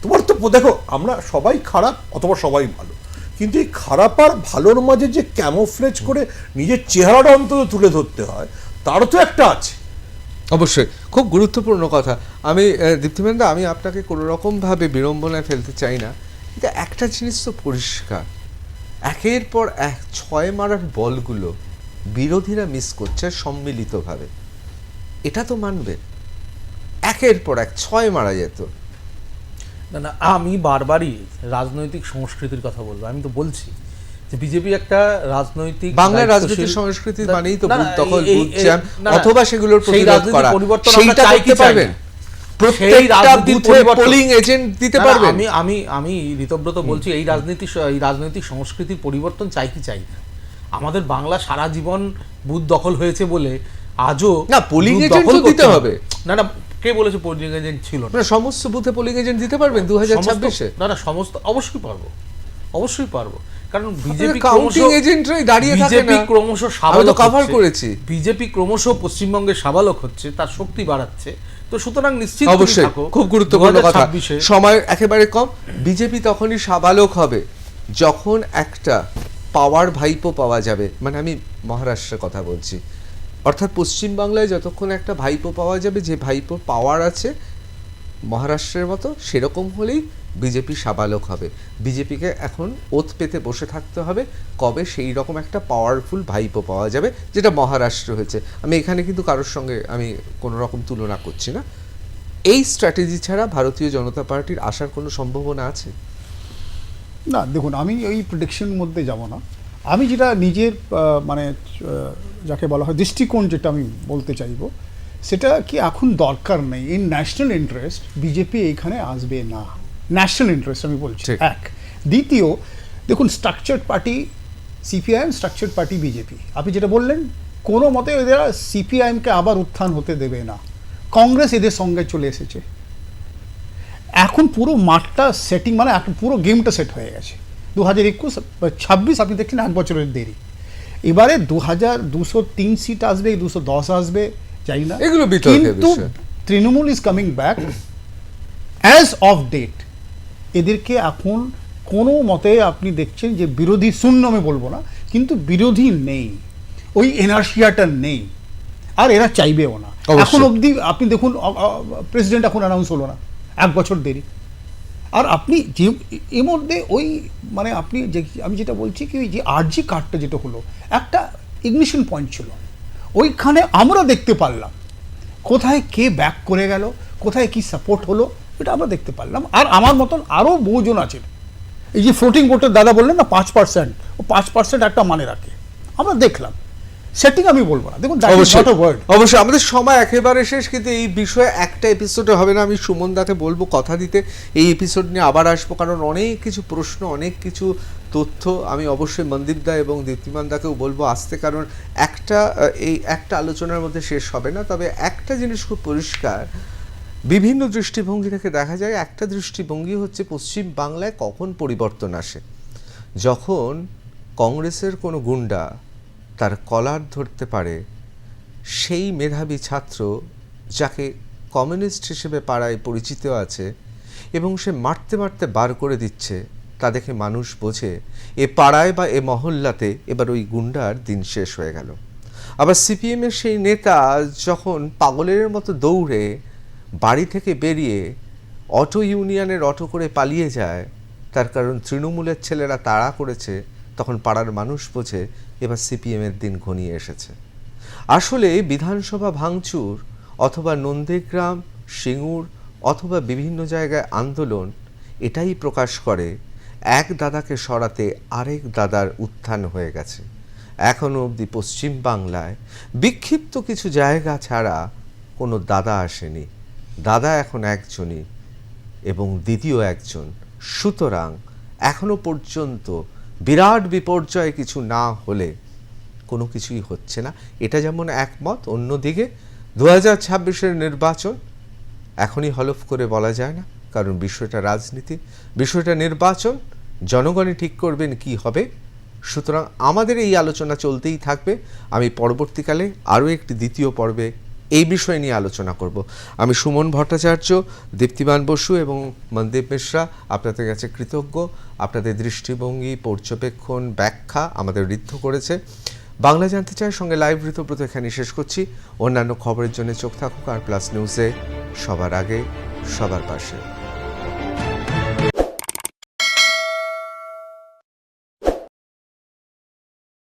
তোমার তো দেখো, আমরা সবাই খারাপ অথবা সবাই ভালো, কিন্তু এই খারাপ আর ভালোর মাঝে যে ক্যামোফ্লেজ করে নিজের চেহারাটা অন্তত তুলে ধরতে হয়, তারও তো একটা আছে। অবশ্যই, খুব গুরুত্বপূর্ণ কথা। আমি দীপ্তিমেন্দা, আমি আপনাকে কোনো রকমভাবে বিড়ম্বনায় ফেলতে চাই না, কিন্তু একটা জিনিস তো পরিষ্কার, একের পর এক 6 মারার বলগুলো বিরোধীরা মিস করছে সম্মিলিতভাবে, এটা তো মানবে। একের পর এক 6 মারা যেত। না, আমি বারবারই রাজনৈতিক সংস্কৃতির কথা বলবো। আমি তো বলছি যে বিজেপি একটা রাজনৈতিক, বাংলার রাজনৈতিক সংস্কৃতি মানেই তো বুথ দখল, বুথ জ্যাম, অথবা সেগুলোর প্রতিরোধ করা। সেইটা করতে পারবেন? প্রত্যেকটা বুথে পোলিং এজেন্ট দিতে পারবেন? আমি ঋতব্রত বলছি, এই রাজনৈতিক সংস্কৃতির পরিবর্তন চাই কি চাই না। আমাদের বাংলা সারা জীবন বুথ দখল হয়েছে বলে আজও না, পোলিং এজেন্ট দিতে হবে। না, কে বলেছে পোলিং এজেন্ট ছিল না? সমস্ত বুথে পোলিং এজেন্ট দিতে পারবেন 2026-এ? না, সমস্ত অবশ্যই পারবো, কারণ বিজেপি কাউন্টিং এজেন্টরাই দাঁড়িয়ে থাকে না। ক্রমশ সাবালক কভার করেছি, বিজেপি ক্রমশ পশ্চিমবঙ্গে সাবালক হচ্ছে, তার শক্তি বাড়াচ্ছে। তো সুতরাং নিশ্চিত, অবশ্যই খুব গুরুত্বপূর্ণ কথা, সময় একেবারে কম। বিজেপি তখনই সাবালক হবে যখন একটা পাওয়ার ভাইপো পাওয়া যাবে, মানে আমি মহারাষ্ট্রের কথা বলছি, অর্থাৎ পশ্চিমবাংলায় যতক্ষণ একটা ভাইপো পাওয়া যাবে, যে ভাইপো পাওয়ার আছে মহারাষ্ট্রের মতো, সেরকম হলেই বিজেপি সাবালক হবে, বিজেপিকে এখন ওত পেতে বসে থাকতে হবে কবে সেই রকম একটা পাওয়ারফুল ভাইপো পাওয়া যাবে, যেটা মহারাষ্ট্র হয়েছে। আমি এখানে কিন্তু কারোর সঙ্গে আমি কোনো রকম তুলনা করছি না। এই স্ট্র্যাটেজি ছাড়া ভারতীয় জনতা পার্টির আসার কোনো সম্ভাবনা আছে? না, দেখুন, আমি ওই প্রেডিকশনের মধ্যে যাব না। আমি যেটা নিজের মানে যাকে বলা হয় দৃষ্টিকোণ, যেটা আমি বলতে চাইবো সেটা কি এখন দরকার নেই। ইন ন্যাশনাল ইন্টারেস্ট বিজেপি এখানে আসবে না, ন্যাশনাল ইন্টারেস্ট আমি বলছি। ঠিক। এক, দ্বিতীয়, দেখুন structured party CPIM, structured party BJP, আপনি যেটা বললেন কোনো মতে এরা সিপিআইএমকে আবার উত্থান হতে দেবে না। কংগ্রেস এদের সঙ্গে চলে এসেছে, এখন পুরো মাঠটা সেটিং, মানে এখন পুরো গেমটা সেট হয়ে গেছে। 2021-26 আপনি দেখছেন 1 বছরের দেরি। এবারে 203 সিট আসবে, 210 আসবে, জানি না, এগুলো বিতর্কের কিন্তু বিষয়। Trinamool is coming back as of date. এদেরকে এখন কোনো মতে আপনি দেখছেন যে বিরোধী শূন্য আমি বলবো না, কিন্তু বিরোধী নেই, ওই এনার্শিয়াটা নেই, আর এরা চাইবেও না। অবশ্যই। এখন অবধি আপনি দেখুন প্রেসিডেন্ট এখন অ্যানাউন্স হলো না, 1 বছর দেরি। আর আপনি যে এর মধ্যে ওই মানে আপনি যে আমি যেটা বলছি কি, ওই যে আরজি কার্ডটা যেটা হলো একটা ইগনিশন পয়েন্ট ছিল, ওইখানে আমরা দেখতে পারলাম কোথায় কে ব্যাক করে গেল, কোথায় কি সাপোর্ট হলো, এটা আমরা দেখতে পারলাম। আর আমার মতন আরও বহুজন আছেন, এই যে ফ্লোটিং ভোটের দাদা বললেন না 5%, ও 5% একটা মানে রাখে, আমরা দেখলাম। সেটিং আমি বলবো না, দেখুন that is not a word। অবশ্যই আমাদের সময় একেবারে শেষ, কিন্তু এই বিষয়ে একটা এপিসোডে হবে না। আমি সুমন দাকে বলবো কথা দিতে, এই এপিসোড নিয়ে আবার আসবো, কারণ অনেক কিছু প্রশ্ন, অনেক কিছু তথ্য আমি অবশ্যই মনদীপ দা এবং দীপ্তিমান দাকেও বলবো আসতে, কারণ এই একটা আলোচনার মধ্যে শেষ হবে না। তবে একটা জিনিস খুব পরিষ্কার, বিভিন্ন দৃষ্টিভঙ্গি থেকে দেখা যায়, একটা দৃষ্টিভঙ্গি হচ্ছে পশ্চিম বাংলায় কখন পরিবর্তন আসে, যখন কংগ্রেসের কোনো গুন্ডা তার কলার ধরতে পারে সেই মেধাবী ছাত্র যাকে কমিউনিস্ট হিসেবে পাড়ায় পরিচিত আছে, এবং সে মারতে মারতে বার করে দিচ্ছে, তা দেখে মানুষ বোঝে এ পাড়ায় বা এ মহল্লাতে এবার ওই গুন্ডার দিন শেষ হয়ে গেল। আবার সিপিএমের সেই নেতা যখন পাগলের মতো দৌড়ে বাড়ি থেকে বেরিয়ে অটো ইউনিয়নের অটো করে পালিয়ে যায়, তার কারণ তৃণমূলের ছেলেরা তাড়া করেছে, তখন পাড়ার মানুষ বোঝে এবার সিপিএমের দিন ঘনিয়ে এসেছে। আসলে বিধানসভা ভাঙচুর অথবা নন্দীগ্রাম, সিঙ্গুর অথবা বিভিন্ন জায়গায় আন্দোলন এটাই প্রকাশ করে এক দাদাকে সরাতে আরেক দাদার উত্থান হয়ে গেছে। এখনও অবধি পশ্চিম বাংলায় বিক্ষিপ্ত কিছু জায়গা ছাড়া কোনো দাদা আসেনি। দাদা এখন একজনই এবং দ্বিতীয় একজন। সুতরাং এখনো পর্যন্ত বিরাট বিপর্যয় কিছু না হলে কোনো কিছুই হচ্ছে না, এটা যেমন একমত। অন্যদিকে 2026-এর নির্বাচন এখনই হলফ করে বলা যায় না, কারণ বিষয়টা রাজনীতি, বিষয়টা নির্বাচন, জনগণই ঠিক করবেন কি হবে। সুতরাং আমাদের এই আলোচনা চলতেই থাকবে। আমি পরবর্তীকালে আরও একটি দ্বিতীয় পর্বে এই বিষয় নিয়ে আলোচনা করব। আমি সুমন ভট্টাচার্য, দীপ্তিমান বসু এবং মনদীপ মিশ্রা আপনাদের কাছে কৃতজ্ঞ। আপনাদের দৃষ্টিভঙ্গি, পর্যবেক্ষণ, ব্যাখ্যা আমাদের ঋদ্ধ করেছে। বাংলা জানতে চায় সঙ্গে লাইভ ঋতব্রত এখানে শেষ করছি। অন্যান্য খবরের জন্য চোখ থাকুক আর প্লাস নিউজে, সবার আগে সবার পাশে।